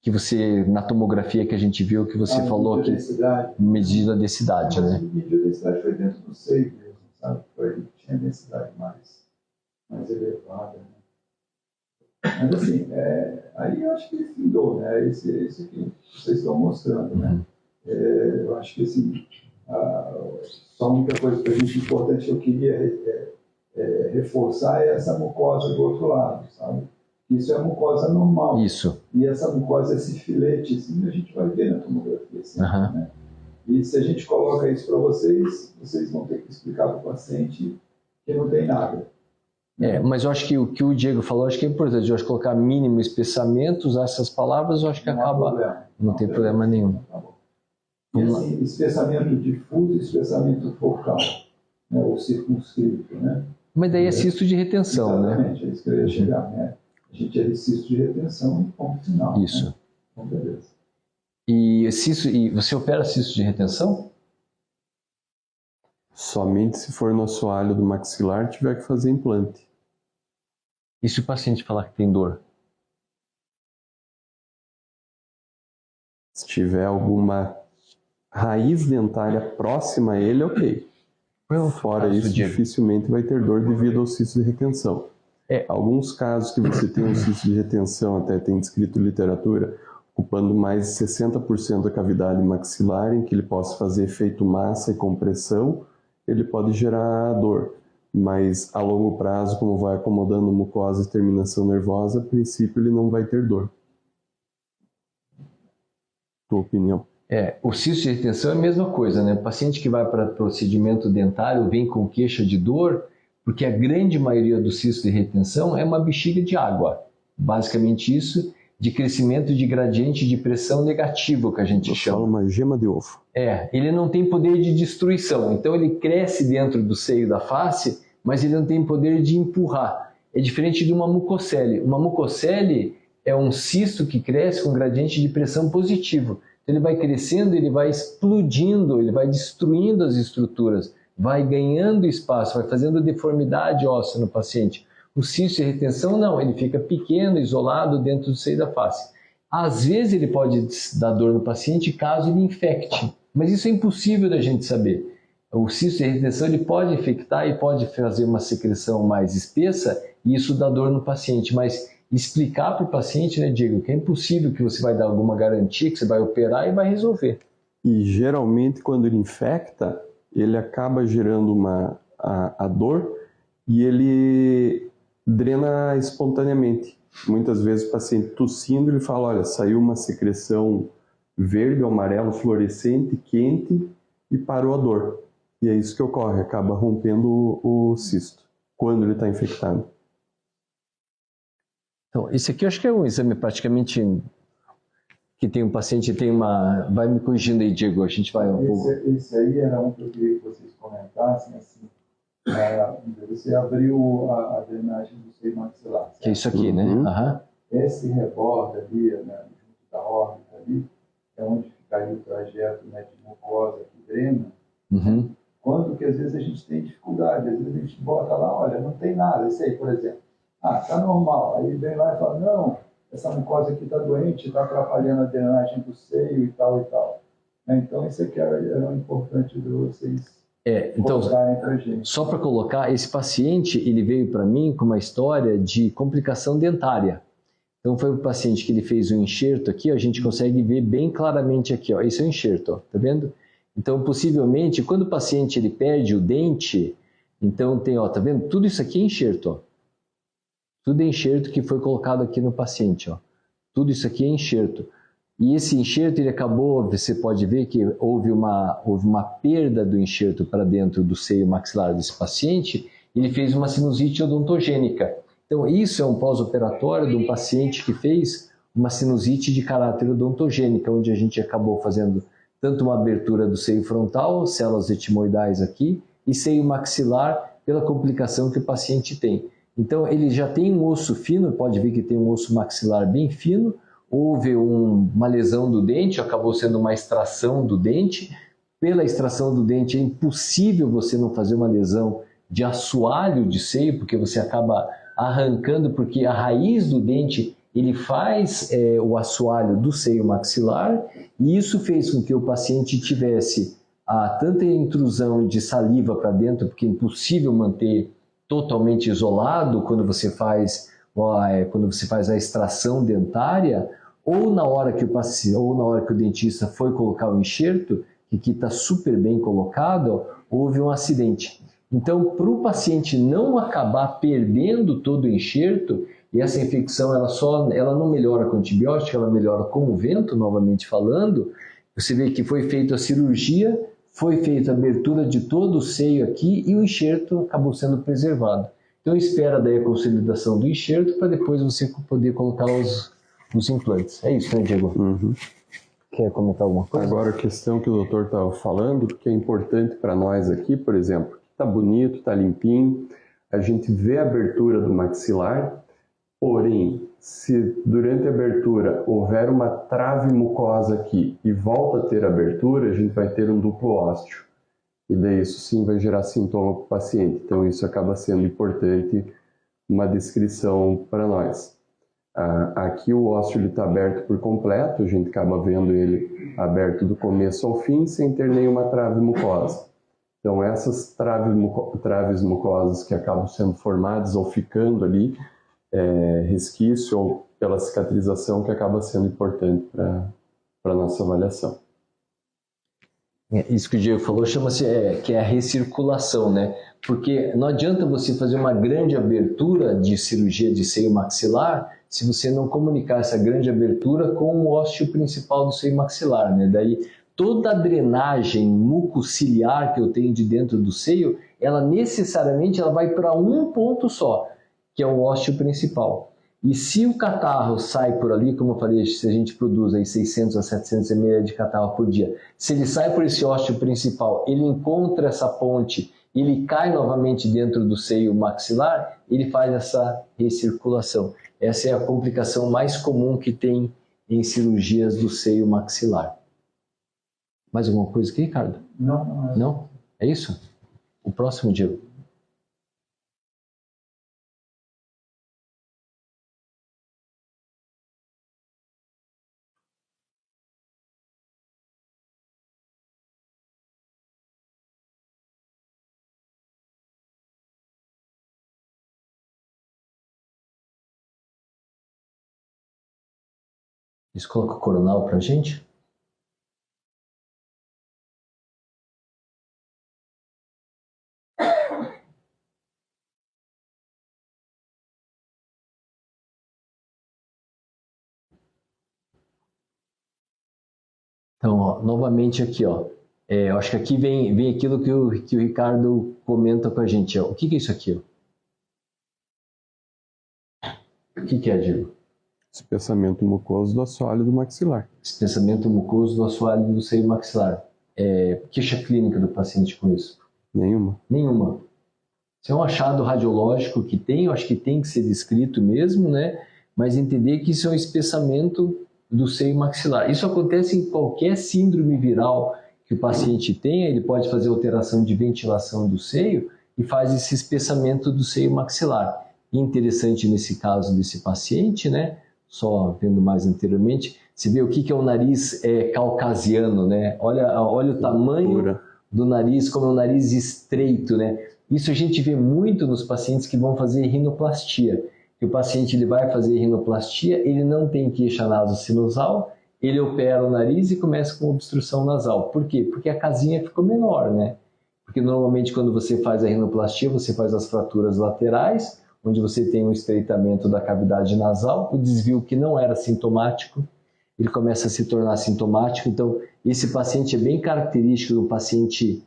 Que você, na tomografia que a gente viu, que você falou que medida a densidade, né? Medida a densidade foi dentro do seio mesmo, sabe? Tinha densidade mais elevada, né? Mas assim, aí eu acho que findou, né? Esse que vocês estão mostrando, né? Eu acho que assim, só a única coisa que a gente importante que eu queria reforçar é essa mucosa do outro lado, sabe? Isso é a mucosa normal. Isso. E essa mucosa, esse filete, assim, a gente vai ver na tomografia, assim, né? E se a gente coloca isso para vocês vão ter que explicar para o paciente que não tem nada. Mas eu acho que o que o Diego falou, acho que é importante. Eu acho que colocar mínimo espessamento, usar essas palavras, eu acho que acaba. Não tem problema nenhum. Tá bom. E assim, espessamento difuso e espessamento focal, né? Ou circunscrito, né? Mas daí é cisto de retenção, exatamente, é isso que eu ia chegar, né? A gente é cisto de retenção e ponto final. Isso. Né? Então, beleza. E você opera cisto de retenção? Somente se for no assoalho do maxilar tiver que fazer implante. E se o paciente falar que tem dor? Se tiver alguma raiz dentária próxima a ele, ok. Fora isso, dificilmente vai ter dor devido ao cisto de retenção. Alguns casos que você tem um cisto de retenção, até tem descrito literatura, ocupando mais de 60% da cavidade maxilar, em que ele possa fazer efeito massa e compressão, ele pode gerar dor. Mas a longo prazo, como vai acomodando mucosa e terminação nervosa, a princípio ele não vai ter dor. Tua opinião? O cisto de retenção é a mesma coisa, né? O paciente que vai para procedimento dentário vem com queixa de dor, porque a grande maioria do cisto de retenção é uma bexiga de água. Basicamente isso, de crescimento de gradiente de pressão negativo, que a gente chama. Uma gema de ovo. Ele não tem poder de destruição, então ele cresce dentro do seio da face, mas ele não tem poder de empurrar. É diferente de uma mucocele. Uma mucocele é um cisto que cresce com gradiente de pressão positivo. Ele vai crescendo, ele vai explodindo, ele vai destruindo as estruturas, vai ganhando espaço, vai fazendo deformidade óssea no paciente. O cisto de retenção não, ele fica pequeno, isolado dentro do seio da face. Às vezes ele pode dar dor no paciente caso ele infecte, mas isso é impossível da gente saber. O cisto de retenção ele pode infectar e pode fazer uma secreção mais espessa e isso dá dor no paciente, mas explicar para o paciente, né, Diego, que é impossível que você vai dar alguma garantia, que você vai operar e vai resolver. E geralmente quando ele infecta, ele acaba gerando a dor e ele drena espontaneamente. Muitas vezes o paciente tossindo, ele fala, olha, saiu uma secreção verde ou amarelo fluorescente, quente e parou a dor. E é isso que ocorre, acaba rompendo o cisto, quando ele está infectado. Então, esse aqui eu acho que é um exame praticamente que tem um paciente, tem uma... Vai me corrigindo aí, Diego, a gente vai um pouco... Esse aí era um que eu queria que vocês comentassem, assim, você abriu a drenagem do seio maxilar. Certo? Que é isso aqui, né? Esse rebordo ali, né, junto da órbita ali, é onde ficaria o trajeto, né, de mucosa que drena. Quando que às vezes a gente tem dificuldade, às vezes a gente bota lá, olha, não tem nada, esse aí, por exemplo. Tá normal. Aí vem lá e fala, não, essa mucosa aqui está doente, está atrapalhando a drenagem do seio e tal e tal. Então isso aqui era importante de vocês colocarem para a gente. Só para colocar, esse paciente, ele veio para mim com uma história de complicação dentária. Então foi um paciente que ele fez um enxerto aqui, ó, a gente consegue ver bem claramente aqui, ó, esse é o enxerto, ó, tá vendo? Então possivelmente, quando o paciente ele perde o dente, então tem, ó, tá vendo? Tudo isso aqui é enxerto, ó. Tudo é enxerto que foi colocado aqui no paciente, ó. Tudo isso aqui é enxerto. E esse enxerto, ele acabou, você pode ver que houve uma perda do enxerto para dentro do seio maxilar desse paciente, e ele fez uma sinusite odontogênica. Então, isso é um pós-operatório de um paciente que fez uma sinusite de caráter odontogênica, onde a gente acabou fazendo tanto uma abertura do seio frontal, células etimoidais aqui, e seio maxilar pela complicação que o paciente tem. Então, ele já tem um osso fino, pode ver que tem um osso maxilar bem fino, houve uma lesão do dente, acabou sendo uma extração do dente. Pela extração do dente é impossível você não fazer uma lesão de assoalho de seio, porque você acaba arrancando, porque a raiz do dente ele faz o assoalho do seio maxilar, e isso fez com que o paciente tivesse tanta intrusão de saliva para dentro, porque é impossível manter totalmente isolado quando você faz a extração dentária, ou na hora que o dentista foi colocar o enxerto, que aqui está super bem colocado, houve um acidente. Então, para o paciente não acabar perdendo todo o enxerto, e essa infecção ela não melhora com antibiótico, ela melhora com o vento, novamente falando, você vê que foi feita a cirurgia, foi feita a abertura de todo o seio aqui e o enxerto acabou sendo preservado. Então espera daí a consolidação do enxerto para depois você poder colocar os implantes. É isso, né, Diego? Quer comentar alguma coisa? Agora a questão que o doutor estava falando, que é importante para nós aqui, por exemplo, está bonito, está limpinho, a gente vê a abertura do maxilar, porém, se durante a abertura houver uma trave mucosa aqui e volta a ter abertura, a gente vai ter um duplo ósteo. e daí isso sim vai gerar sintoma para o paciente. Então isso acaba sendo importante, uma descrição para nós. Aqui o ósseo está aberto por completo, a gente acaba vendo ele aberto do começo ao fim, sem ter nenhuma trave mucosa. Então essas traves mucosas que acabam sendo formadas ou ficando ali, resquício ou pela cicatrização, que acaba sendo importante para a nossa avaliação. Isso que o Diego falou chama-se que é a recirculação, né? Porque não adianta você fazer uma grande abertura de cirurgia de seio maxilar se você não comunicar essa grande abertura com o ósseo principal do seio maxilar, né? Daí toda a drenagem mucociliar que eu tenho de dentro do seio, ela necessariamente vai para um ponto só, que é o ósseo principal. E se o catarro sai por ali, como eu falei, se a gente produz aí 600 a 700 ml de catarro por dia, se ele sai por esse ósseo principal, ele encontra essa ponte, ele cai novamente dentro do seio maxilar, ele faz essa recirculação. Essa é a complicação mais comum que tem em cirurgias do seio maxilar. Mais alguma coisa aqui, Ricardo? Não. Não? É isso? O próximo, Diego. Isso coloca o coronal para a gente? Então, ó, novamente aqui, ó, eu acho que aqui vem aquilo que o Ricardo comenta com a gente. Ó. O que é isso aqui? Ó? O que é, Diego? Espessamento mucoso do assoalho do maxilar. Espessamento mucoso do assoalho do seio maxilar. Queixa clínica do paciente com isso? Nenhuma. Nenhuma. Isso é um achado radiológico que tem, eu acho que tem que ser descrito mesmo, né? Mas entender que isso é um espessamento do seio maxilar. Isso acontece em qualquer síndrome viral que o paciente tenha, ele pode fazer alteração de ventilação do seio e faz esse espessamento do seio maxilar. E interessante nesse caso desse paciente, né? Só vendo mais anteriormente, você vê o que é o nariz caucasiano, né? Olha o tamanho do nariz, como é um nariz estreito, né? Isso a gente vê muito nos pacientes que vão fazer rinoplastia. Que o paciente ele vai fazer rinoplastia, ele não tem queixa nasosinusal, ele opera o nariz e começa com obstrução nasal. Por quê? Porque a casinha ficou menor, né? Porque normalmente quando você faz a rinoplastia, você faz as fraturas laterais, onde você tem um estreitamento da cavidade nasal, o desvio que não era sintomático, ele começa a se tornar sintomático. Então, esse paciente é bem característico do paciente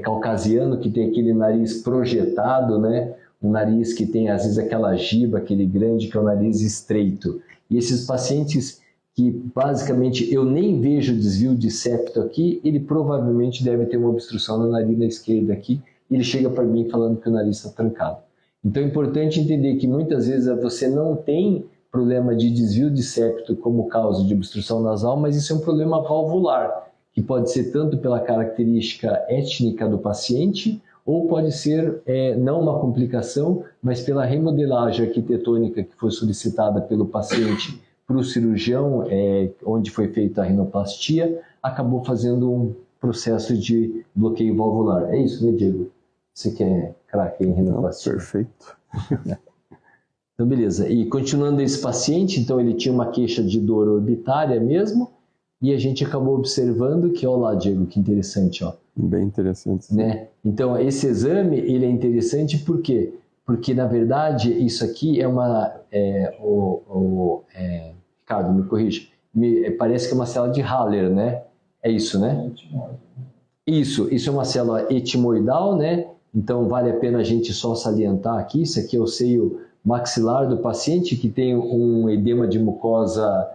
caucasiano, que tem aquele nariz projetado, né? Um nariz que tem, às vezes, aquela giba, aquele grande, que é o nariz estreito. E esses pacientes que, basicamente, eu nem vejo desvio de septo aqui, ele provavelmente deve ter uma obstrução na narina esquerda aqui, e ele chega para mim falando que o nariz está trancado. Então é importante entender que muitas vezes você não tem problema de desvio de septo como causa de obstrução nasal, mas isso é um problema valvular, que pode ser tanto pela característica étnica do paciente, ou pode ser não uma complicação, mas pela remodelagem arquitetônica que foi solicitada pelo paciente para o cirurgião, onde foi feita a rinoplastia, acabou fazendo um processo de bloqueio valvular. É isso, né, Diego? Você que é craque em rinoplastia. Não, perfeito. Então, beleza. E continuando esse paciente, então ele tinha uma queixa de dor orbitária mesmo, e a gente acabou observando que, olha lá, Diego, que interessante, ó. Bem interessante. Né? Então, esse exame, ele é interessante por quê? Porque, na verdade, isso aqui é uma... Ricardo, me corrija. Parece que é uma célula de Haller, né? É isso, né? Isso é uma célula etimoidal, né? Então, vale a pena a gente só salientar aqui, isso aqui é o seio maxilar do paciente que tem um edema de mucosa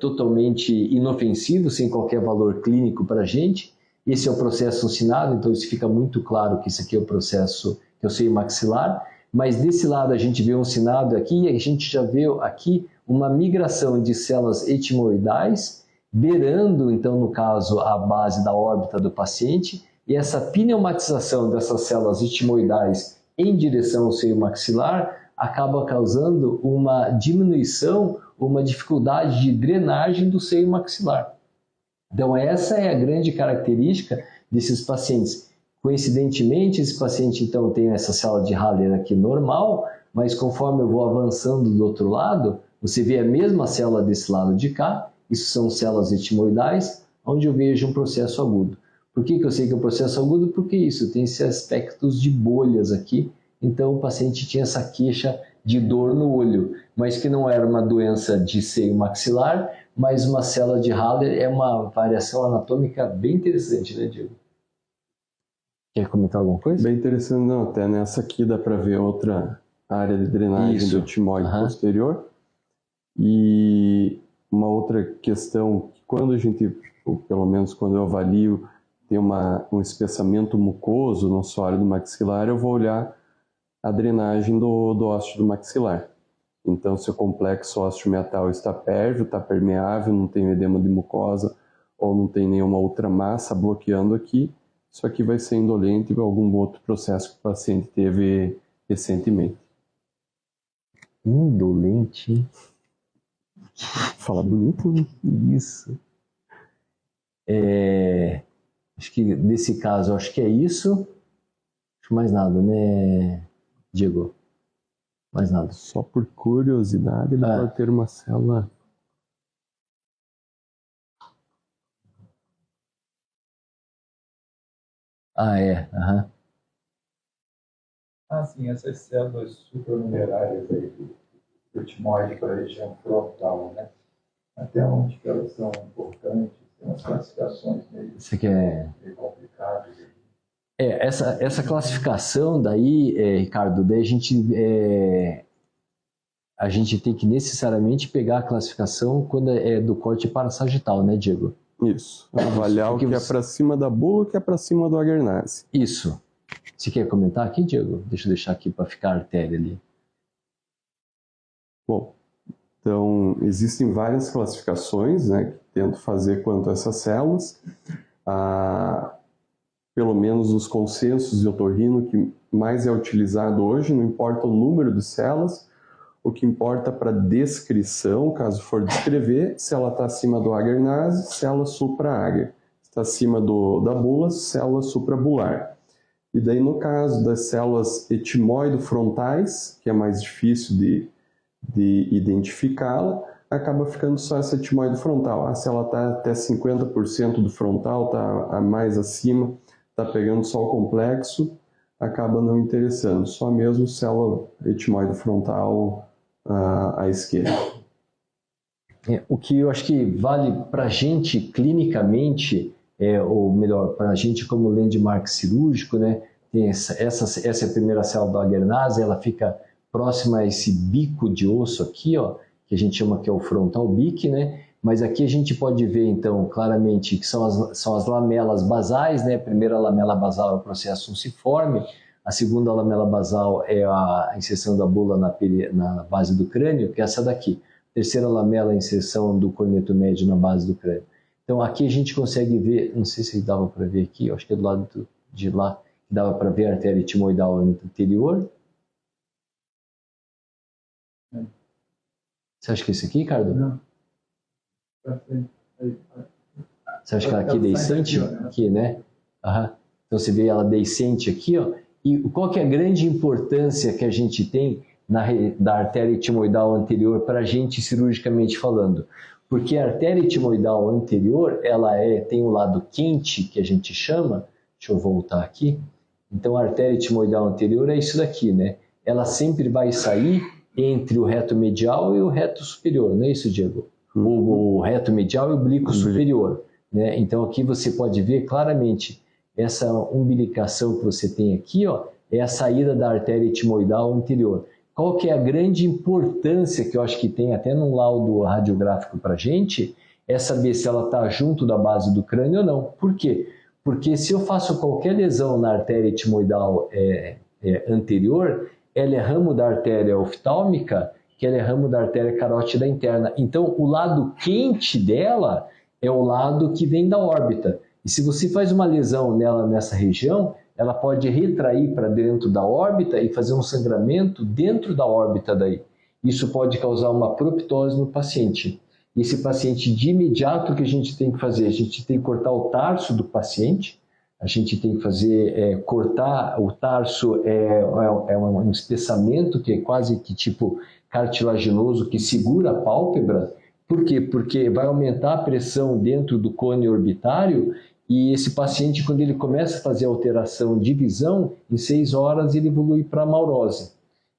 totalmente inofensivo, sem qualquer valor clínico para a gente. Esse é o processo uncinado, então isso fica muito claro que isso aqui é o processo, que é o seio maxilar. Mas desse lado a gente vê um uncinado aqui e a gente já vê aqui uma migração de células etimoidais, beirando, então, no caso, a base da órbita do paciente, E essa pneumatização dessas células etimoidais em direção ao seio maxilar acaba causando uma diminuição, uma dificuldade de drenagem do seio maxilar. Então essa é a grande característica desses pacientes. Coincidentemente, esse paciente então tem essa célula de Haller aqui normal, mas conforme eu vou avançando do outro lado, você vê a mesma célula desse lado de cá, isso são células etimoidais, onde eu vejo um processo agudo. Por que eu sei que é um processo agudo? Porque isso, tem esses aspectos de bolhas aqui, então o paciente tinha essa queixa de dor no olho, mas que não era uma doença de seio maxilar, mas uma célula de Haller é uma variação anatômica bem interessante, né, Diego? Quer comentar alguma coisa? Bem interessante, não, até nessa aqui dá para ver outra área de drenagem do etimoide posterior. E uma outra questão, quando a gente, ou pelo menos quando eu avalio, tem um espessamento mucoso no assoalho do maxilar, eu vou olhar a drenagem do ósseo do maxilar. Então, se o complexo ósseo-meatal está pérvio, está permeável, não tem edema de mucosa, ou não tem nenhuma outra massa bloqueando aqui, isso aqui vai ser indolente ou algum outro processo que o paciente teve recentemente. Indolente? Fala bonito, né? Isso. Acho que nesse caso, acho que é isso. Acho mais nada, né, Diego? Mais nada. Só por curiosidade, ele pode ter uma célula. Sim, essas células supranumerárias aí do etimoide para a região frontal, né? Até onde que elas são importantes, tem umas classificações meio complicadas. Essa classificação daí, Ricardo, daí a gente tem que necessariamente pegar a classificação quando é do corte parassagital, né, Diego? Isso. Avaliar o que é para cima da bula, o que é para cima do Agernaze. Isso. Você quer comentar aqui, Diego? Deixa eu deixar aqui para ficar a artéria ali. Bom, então existem várias classificações, né, que tento fazer quanto a essas células. Pelo menos os consensos de otorrino que mais é utilizado hoje, não importa o número de células, o que importa para descrição, caso for descrever, se ela está acima do Agernaze, célula supra-Ager. Se está acima da bula, célula suprabular. E daí, no caso das células etimoide-frontais, que é mais difícil de identificá-la, acaba ficando só essa etimoide frontal. Se ela está até 50% do frontal, está mais acima, está pegando só o complexo, acaba não interessando. Só mesmo célula etimoide frontal à esquerda. O que eu acho que vale para a gente clinicamente, ou melhor, para a gente como landmark cirúrgico, né? Tem essa é a primeira célula do Agernaze, ela fica próxima a esse bico de osso aqui, ó, que a gente chama que é o frontal beak, né? Mas aqui a gente pode ver, então, claramente que são as lamelas basais, né? A primeira lamela basal é o processo unciforme, a segunda lamela basal é a inserção da bula na base do crânio, que é essa daqui. A terceira lamela é a inserção do corneto médio na base do crânio. Então aqui a gente consegue ver, não sei se dava para ver aqui, acho que é do lado de lá, dava para ver a artéria etimoidal anterior. Você acha que é esse aqui, Ricardo? Não. Você acha que ela aqui é deiscente? Aqui, né? Então você vê ela deiscente aqui, ó. E qual que é a grande importância que a gente tem da artéria etimoidal anterior para a gente cirurgicamente falando? Porque a artéria etimoidal anterior, ela tem um lado quente, que a gente chama, deixa eu voltar aqui. Então a artéria etimoidal anterior é isso daqui, né? Ela sempre vai sair entre o reto medial e o reto superior, não é isso, Diego? O reto medial e o oblíquo superior, né? Então aqui você pode ver claramente essa umbilicação que você tem aqui, ó, é a saída da artéria etimoidal anterior. Qual que é a grande importância que eu acho que tem até num laudo radiográfico para a gente, é saber se ela está junto da base do crânio ou não. Por quê? Porque se eu faço qualquer lesão na artéria etimoidal anterior, ela é ramo da artéria oftálmica, que ela é ramo da artéria carótida interna. Então, o lado quente dela é o lado que vem da órbita. E se você faz uma lesão nela nessa região, ela pode retrair para dentro da órbita e fazer um sangramento dentro da órbita daí. Isso pode causar uma proptose no paciente. Esse paciente, de imediato, o que a gente tem que fazer? A gente tem que cortar o tarso do paciente, a gente tem que fazer, cortar o tarso, um espessamento que é quase que tipo cartilaginoso, que segura a pálpebra. Por quê? Porque vai aumentar a pressão dentro do cone orbitário e esse paciente, quando ele começa a fazer alteração de visão, em 6 horas ele evolui para maurose.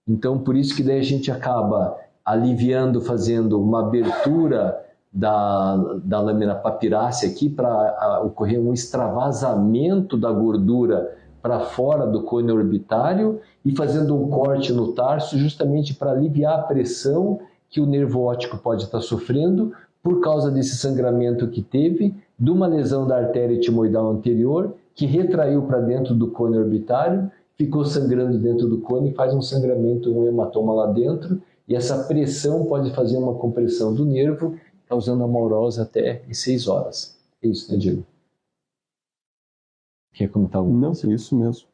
Então, por isso que daí a gente acaba aliviando, fazendo uma abertura da lâmina papirácea aqui para ocorrer um extravasamento da gordura para fora do cone orbitário e fazendo um corte no tarso justamente para aliviar a pressão que o nervo óptico pode estar sofrendo por causa desse sangramento que teve, de uma lesão da artéria etimoidal anterior, que retraiu para dentro do cone orbitário, ficou sangrando dentro do cone, faz um sangramento, um hematoma lá dentro, e essa pressão pode fazer uma compressão do nervo, causando a maurose até em 6 horas. É isso, né, Diego? Quer comentar alguma coisa? Não, é isso mesmo.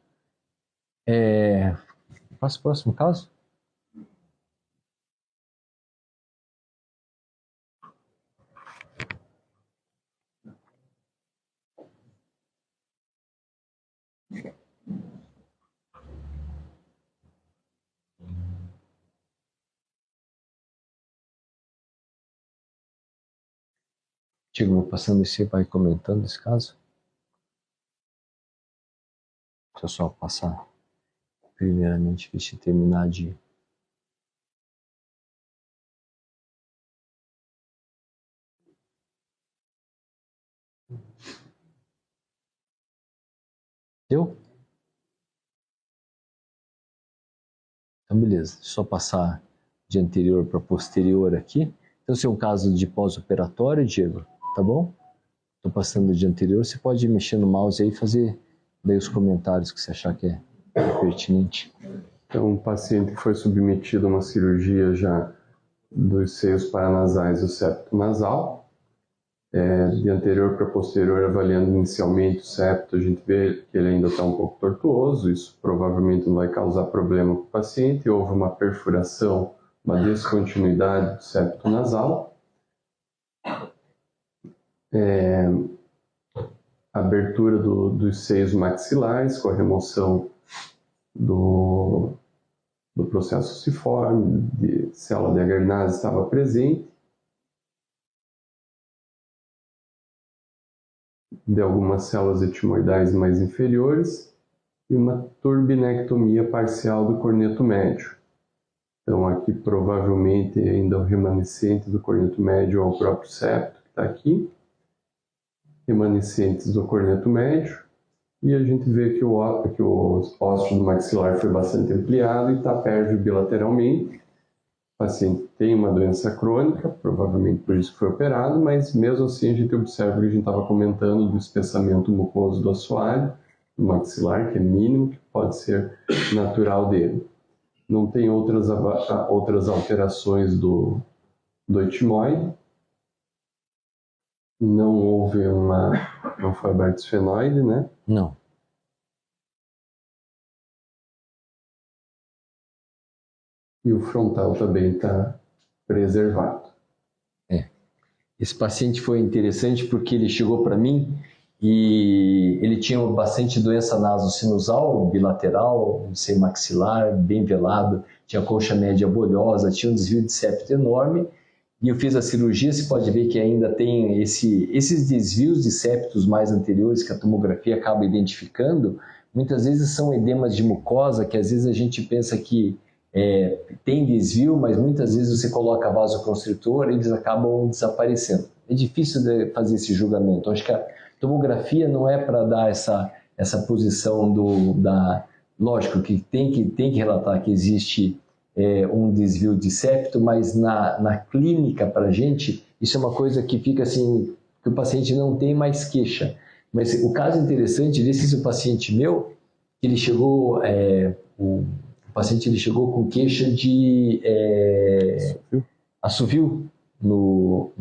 Passa o próximo caso? Diego, vou passando e você vai comentando esse caso? Deixa eu só passar primeiramente, deixa eu terminar de... Deu? Então, beleza. Só passar de anterior para posterior aqui. Então, se é um caso de pós-operatório, Diego, tá bom? Estou passando de anterior. Você pode mexer no mouse aí e fazer daí os comentários que você achar que é pertinente. Então, um paciente que foi submetido a uma cirurgia já dos seios paranasais e o septo nasal. De anterior para posterior, avaliando inicialmente o septo, a gente vê que ele ainda está um pouco tortuoso, isso provavelmente não vai causar problema para o paciente. Houve uma perfuração, uma descontinuidade do septo nasal. Abertura dos seios maxilares com a remoção do processo ciforme, de célula de Agarnase estava presente. De algumas células etimoidais mais inferiores e uma turbinectomia parcial do corneto médio. Então aqui provavelmente ainda o remanescente do corneto médio ao próprio septo que está aqui. Remanescentes do corneto médio. E a gente vê que o ósseo do maxilar foi bastante ampliado e está pérvio bilateralmente. O paciente tem uma doença crônica, provavelmente por isso foi operado, mas mesmo assim a gente observa o que a gente estava comentando do espessamento mucoso do assoalho, do maxilar, que é mínimo, que pode ser natural dele. Não tem outras alterações do etimoide. Não houve não foi aberto esfenoide, né? Não. E o frontal também está preservado. Esse paciente foi interessante porque ele chegou para mim e ele tinha bastante doença nasosinusal, bilateral, seio maxilar, bem velado, tinha concha média bolhosa, tinha um desvio de septo enorme. E eu fiz a cirurgia, você pode ver que ainda tem esses desvios de septos mais anteriores que a tomografia acaba identificando. Muitas vezes são edemas de mucosa, que às vezes a gente pensa que tem desvio, mas muitas vezes você coloca vasoconstritor e eles acabam desaparecendo. É difícil de fazer esse julgamento. Acho que a tomografia não é para dar essa posição lógico que tem que relatar que existe um desvio de septo, mas na clínica para a gente isso é uma coisa que fica assim, que o paciente não tem mais queixa. Mas o caso interessante desse paciente meu, ele chegou o paciente ele chegou com queixa de assovio no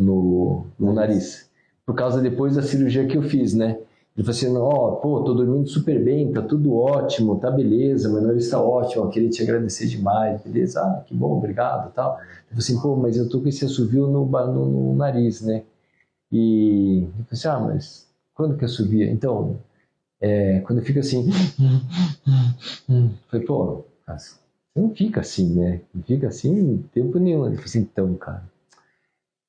nariz, por causa depois da cirurgia que eu fiz, né? Ele falou assim, ó, pô, tô dormindo super bem, tá tudo ótimo, tá beleza, meu nariz tá ótimo, eu queria te agradecer demais, beleza? Ah, que bom, obrigado, tal. Ele falou assim, pô, mas eu tô com esse assovio no nariz, né? E eu falei assim, ah, mas quando que assovia? Então, quando eu fico assim, eu falei, pô, você não fica assim, né? Não fica assim tempo nenhum. Ele falou assim, então, cara,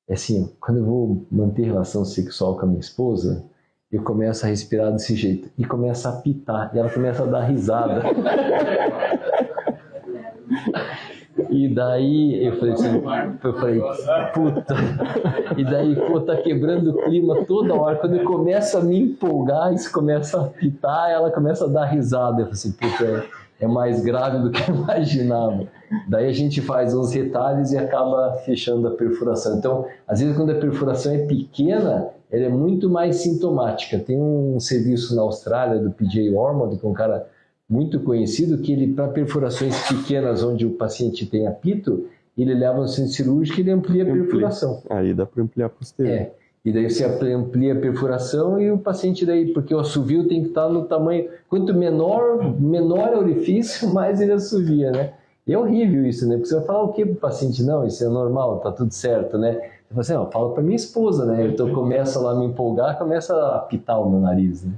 é assim, quando eu vou manter relação sexual com a minha esposa, eu começo a respirar desse jeito e começa a apitar, e ela começa a dar risada. E daí eu falei assim, puta, e daí, pô, tá quebrando o clima toda hora. Quando eu começo a me empolgar, isso começa a apitar, ela começa a dar risada. Eu falei assim, puta, é mais grave do que eu imaginava. Daí a gente faz uns retalhos e acaba fechando a perfuração. Então, às vezes quando a perfuração é pequena, ela é muito mais sintomática. Tem um serviço na Austrália do PJ Ormond, que é um cara muito conhecido, que ele, para perfurações pequenas onde o paciente tem apito, ele leva no centro cirúrgico e ele amplia a perfuração. Aí dá para ampliar posterior. E daí você amplia a perfuração e o paciente daí, porque o assovio tem que estar no tamanho, quanto menor o orifício, mais ele assovia, né? E é horrível isso, né? Porque você vai falar o que pro paciente? Não, isso é normal, tá tudo certo, né? Eu falo assim, não, fala para minha esposa, né? Então começa lá a me empolgar, começa a apitar o meu nariz, né?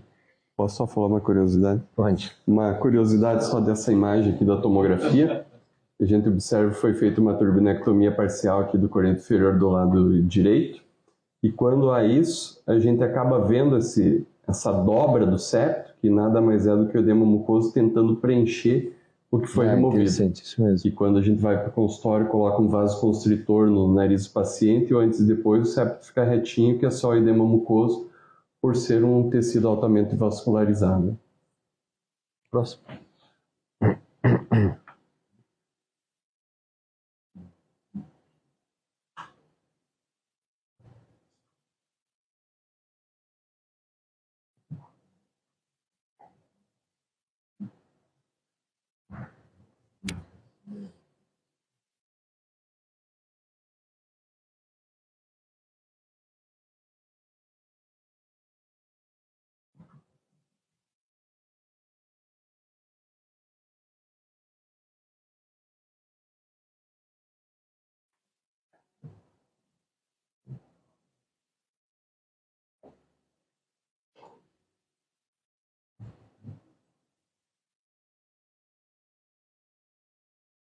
Posso só falar uma curiosidade? Pode. Uma curiosidade só dessa imagem aqui da tomografia. A gente observa que foi feita uma turbinectomia parcial aqui do corneto inferior do lado direito. E quando há isso, a gente acaba vendo essa dobra do septo, que nada mais é do que o edema mucoso tentando preencher o que foi removido. Interessante, isso mesmo. E quando a gente vai para o consultório, coloca um vasoconstritor no nariz do paciente, ou antes e depois o septo fica retinho, que é só o edema mucoso, por ser um tecido altamente vascularizado. Próximo.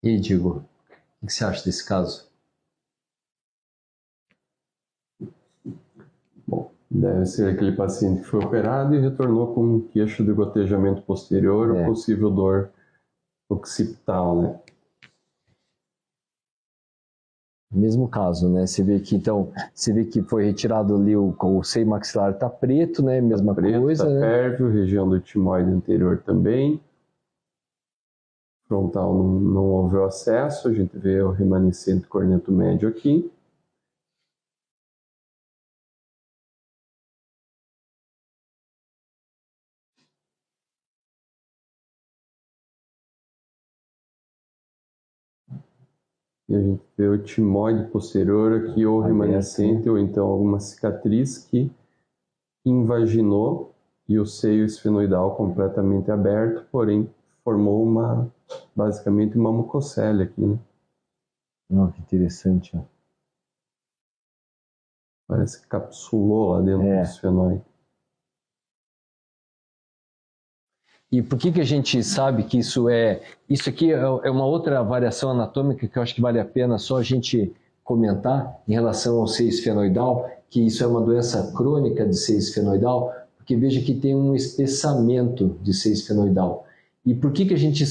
E aí, Diego, o que você acha desse caso? Bom, deve ser aquele paciente que foi operado e retornou com um queixo de gotejamento posterior ou possível dor occipital, né? Mesmo caso, né? Você vê que foi retirado ali o seio maxilar tá preto, né? Mesma coisa, tá né? pérvio, região do etimoide anterior também. Frontal não houve o acesso, a gente vê o remanescente corneto médio aqui. E a gente vê o etimoide posterior aqui, ou remanescente, ou então alguma cicatriz que invaginou e o seio esfenoidal completamente aberto, porém formou basicamente uma mucocele aqui, né? Oh, que interessante. Ó. Parece que capsulou lá dentro do esfenoide. E por que a gente sabe que isso aqui é uma outra variação anatômica que eu acho que vale a pena só a gente comentar em relação ao seio esfenoidal, que isso é uma doença crônica de seio esfenoidal, porque veja que tem um espessamento de seio esfenoidal. E por que a gente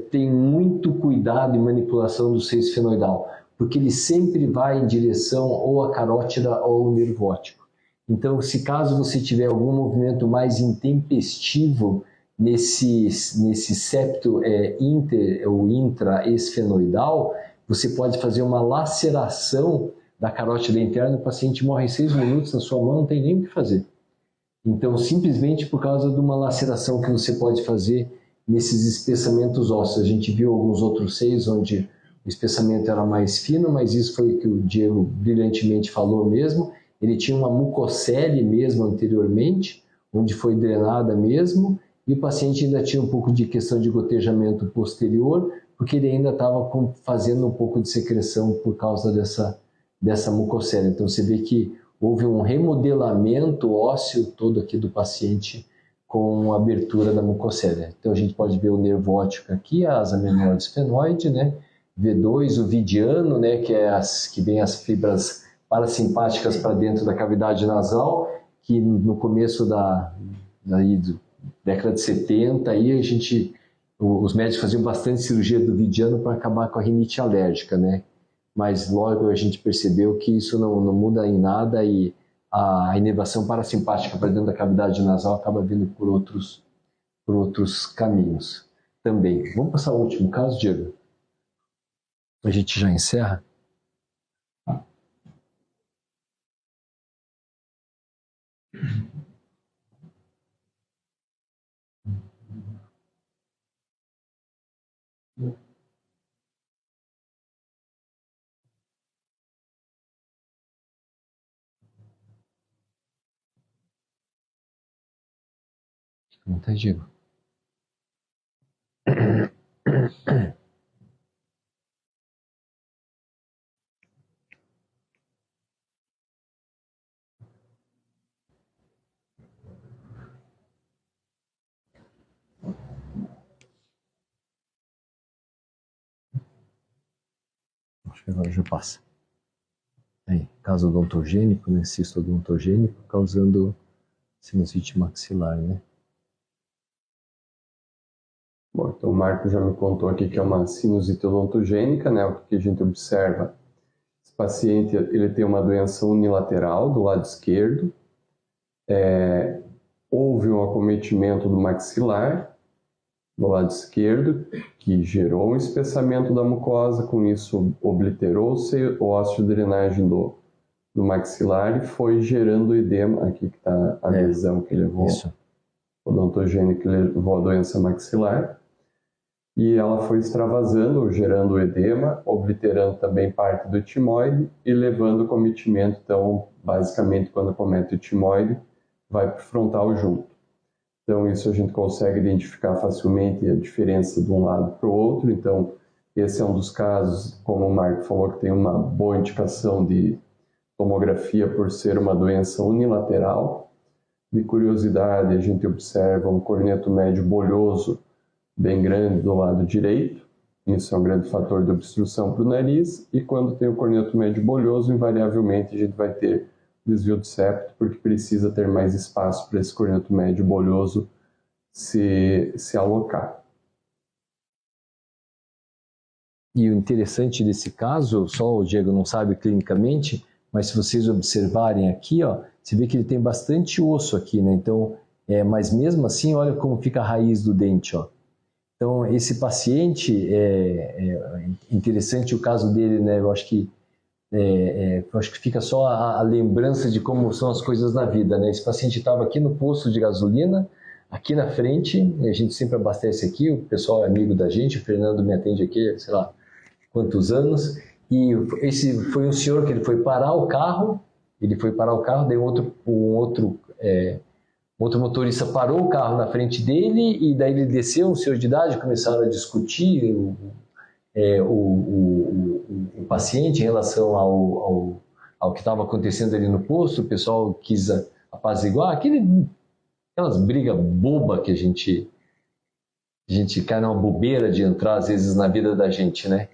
tem muito cuidado em manipulação do seio esfenoidal? Porque ele sempre vai em direção ou à carótida ou ao nervo óptico. Então, se caso você tiver algum movimento mais intempestivo nesse septo inter ou intraesfenoidal, você pode fazer uma laceração da carótida interna, o paciente morre em 6 minutos na sua mão, não tem nem o que fazer. Então, simplesmente por causa de uma laceração que você pode fazer nesses espessamentos ósseos. A gente viu alguns outros seios onde o espessamento era mais fino, mas isso foi o que o Diego brilhantemente falou mesmo. Ele tinha uma mucocele mesmo anteriormente, onde foi drenada mesmo, e o paciente ainda tinha um pouco de questão de gotejamento posterior, porque ele ainda estava fazendo um pouco de secreção por causa dessa mucocela. Então você vê que houve um remodelamento ósseo todo aqui do paciente com a abertura da mucocela. Então a gente pode ver o nervo óptico aqui, a asa menor do esfenoide, né? V2, o vidiano, né? Que vem as fibras parasimpáticas para dentro da cavidade nasal, que no começo da década de 70, aí os médicos faziam bastante cirurgia do vidiano para acabar com a rinite alérgica, né? Mas logo a gente percebeu que isso não muda em nada e a inervação parasimpática para dentro da cavidade nasal acaba vindo por outros caminhos também. Vamos passar o último caso, Diego? A gente já encerra? Não tá, Diego? Acho que agora já passa. Aí, caso odontogênico, né? Cisto odontogênico causando sinusite maxilar, né? Bom, então o Marco já me contou aqui que é uma sinusite odontogênica, né? O que a gente observa, esse paciente ele tem uma doença unilateral do lado esquerdo, houve um acometimento do maxilar do lado esquerdo, que gerou um espessamento da mucosa, com isso obliterou-se o ósseo de drenagem do maxilar e foi gerando edema, aqui que está a lesão que levou, odontogênica que levou a doença maxilar, e ela foi extravasando, gerando edema, obliterando também parte do etimoide e levando o cometimento. Então, basicamente, quando comete o etimoide, vai para o frontal junto. Então, isso a gente consegue identificar facilmente a diferença de um lado para o outro. Então, esse é um dos casos, como o Marco falou, que tem uma boa indicação de tomografia por ser uma doença unilateral. De curiosidade, a gente observa um corneto médio bolhoso bem grande do lado direito. Isso é um grande fator de obstrução para o nariz. E quando tem o corneto médio bolhoso, invariavelmente a gente vai ter desvio do septo, porque precisa ter mais espaço para esse corneto médio bolhoso se alocar. E o interessante desse caso, só o Diego não sabe clinicamente, mas se vocês observarem aqui, ó, você vê que ele tem bastante osso aqui, né? Então, mas mesmo assim, olha como fica a raiz do dente, ó. Então, esse paciente, é interessante o caso dele, né? Eu acho que fica só a lembrança de como são as coisas na vida, né? Esse paciente estava aqui no posto de gasolina, aqui na frente, a gente sempre abastece aqui, o pessoal é amigo da gente, o Fernando me atende aqui, sei lá quantos anos, e esse foi um senhor que ele foi parar o carro, daí um outro motorista parou o carro na frente dele, e daí ele desceu, um senhor de idade, começaram a discutir o paciente em relação ao que estava acontecendo ali no posto. O pessoal quis apaziguar, aquelas brigas bobas que a gente cai numa bobeira de entrar às vezes na vida da gente, né?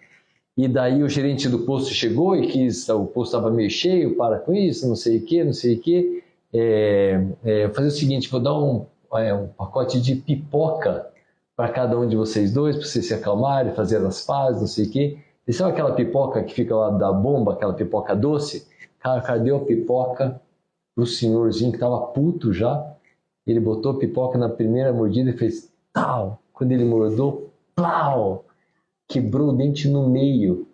E daí o gerente do posto chegou e o posto estava meio cheio, para com isso, não sei o que. Fazer o seguinte, vou dar um pacote de pipoca para cada um de vocês dois, para vocês se acalmarem, fazer as pazes, não sei o quê. E sabe aquela pipoca que fica lá da bomba, aquela pipoca doce? Cara, deu a pipoca pro senhorzinho que estava puto já. Ele botou a pipoca na primeira mordida e fez tal. Quando ele mordou, plau! Quebrou o dente no meio.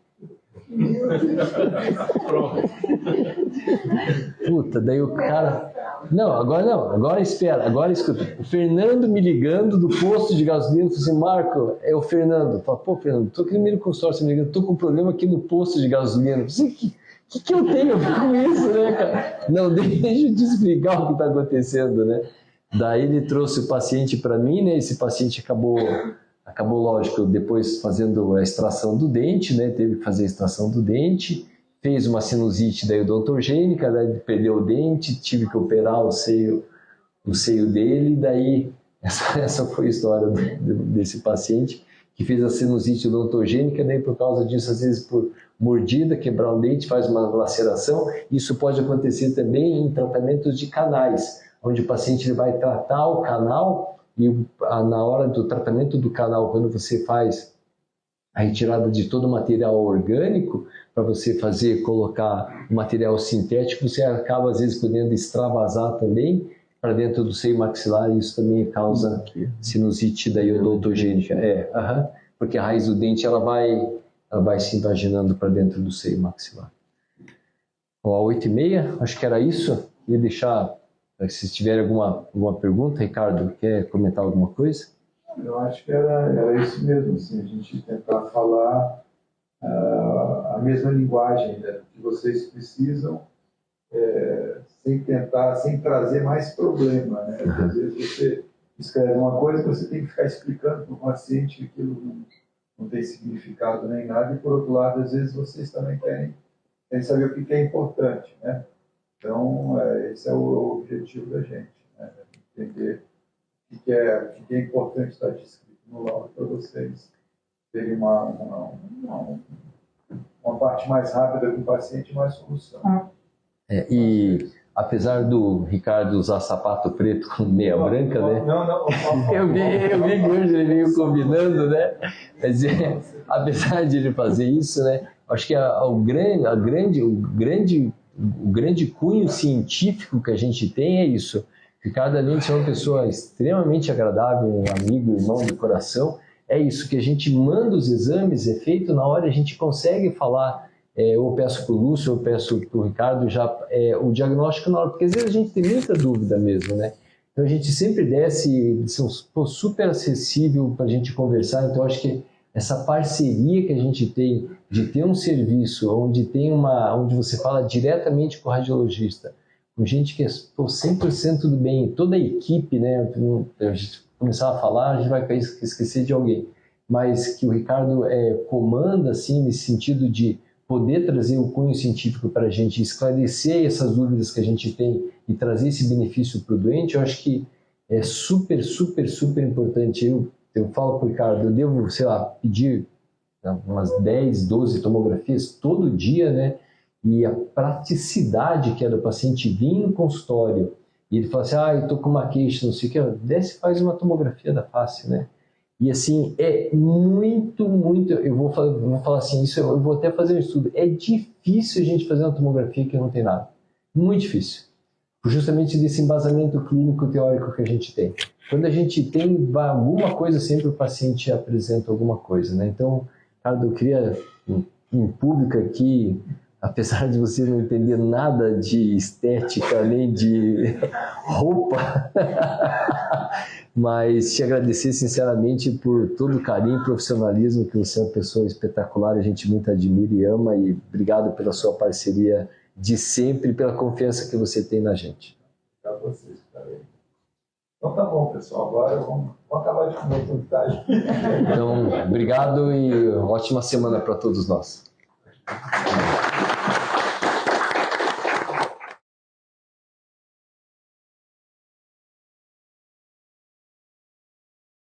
Puta, daí o cara... Não, agora espera, agora escuta. O Fernando me ligando do posto de gasolina, falou assim, Marco, é o Fernando. Fala, pô, Fernando, tô aqui no meio do consórcio, me ligando, tô com um problema aqui no posto de gasolina. O que eu tenho com isso, né, cara? Não, deixa eu te explicar o que tá acontecendo, né? Daí ele trouxe o paciente para mim, né? Esse paciente acabou, lógico, depois fazendo a extração do dente, né? Teve que fazer a extração do dente, fez uma sinusite daí odontogênica, daí perdeu o dente, tive que operar o seio dele, daí essa foi a história desse paciente que fez a sinusite odontogênica, daí por causa disso, às vezes por mordida, quebrar um dente, faz uma laceração. Isso pode acontecer também em tratamentos de canais, onde o paciente ele vai tratar o canal e na hora do tratamento do canal, quando você faz a retirada de todo o material orgânico, para você colocar o material sintético, você acaba às vezes podendo extravasar também para dentro do seio maxilar, e isso também causa sinusite daí odontogênica. Porque a raiz do dente ela vai se invaginando para dentro do seio maxilar. Ó, 8h30, acho que era isso. Ia deixar, se tiver alguma pergunta, Ricardo, quer comentar alguma coisa? Eu acho que era isso mesmo, assim, a gente tentar falar a mesma linguagem, né, que vocês precisam, sem trazer mais problema, né? Às vezes você escreve uma coisa que você tem que ficar explicando para o paciente que aquilo não tem significado nem nada, e por outro lado, às vezes vocês também querem saber o que é importante, né? Então, esse é o objetivo da gente, né? Entender o que é importante estar descrito no laudo para vocês terem uma parte mais rápida com o paciente e mais solução. E apesar do Ricardo usar sapato preto com meia branca, né? Não. Eu vi que hoje ele veio combinando, né? Mas apesar de ele fazer isso, né? Acho que o grande cunho científico que a gente tem é isso. Ricardo, além de ser uma pessoa extremamente agradável, um amigo, irmão de coração, é isso, que a gente manda os exames, é feito na hora, a gente consegue falar, eu peço para o Lúcio, eu peço para o Ricardo já o diagnóstico na hora, porque às vezes a gente tem muita dúvida mesmo, né? Então a gente sempre desce, são super acessível para a gente conversar, então acho que essa parceria que a gente tem de ter um serviço onde você fala diretamente com o radiologista, com gente que é 100% do bem, toda a equipe, né? A gente começar a falar, a gente vai esquecer de alguém, mas que o Ricardo comanda, assim, nesse sentido de poder trazer o cunho científico para a gente, esclarecer essas dúvidas que a gente tem e trazer esse benefício para o doente, eu acho que é super, super, super importante. Eu falo para o Ricardo, eu devo, sei lá, pedir umas 10, 12 tomografias todo dia, né? E a praticidade que é do paciente vir no consultório e ele fala assim, eu estou com uma queixa, não sei o que, desce e faz uma tomografia da face, né? E assim, é muito, eu vou falar assim, isso eu vou até fazer um estudo, é difícil a gente fazer uma tomografia que não tem nada, muito difícil, justamente desse embasamento clínico teórico que a gente tem. Quando a gente tem alguma coisa, sempre o paciente apresenta alguma coisa, né? Então, Ricardo, eu queria, em público aqui, apesar de você não entender nada de estética, nem de roupa, mas te agradecer sinceramente por todo o carinho e profissionalismo, que você é uma pessoa espetacular, a gente muito admira e ama, e obrigado pela sua parceria de sempre e pela confiança que você tem na gente. Obrigado a vocês, Então tá bom, pessoal, agora vamos acabar de comer tudo tarde. Então, obrigado e ótima semana para todos nós.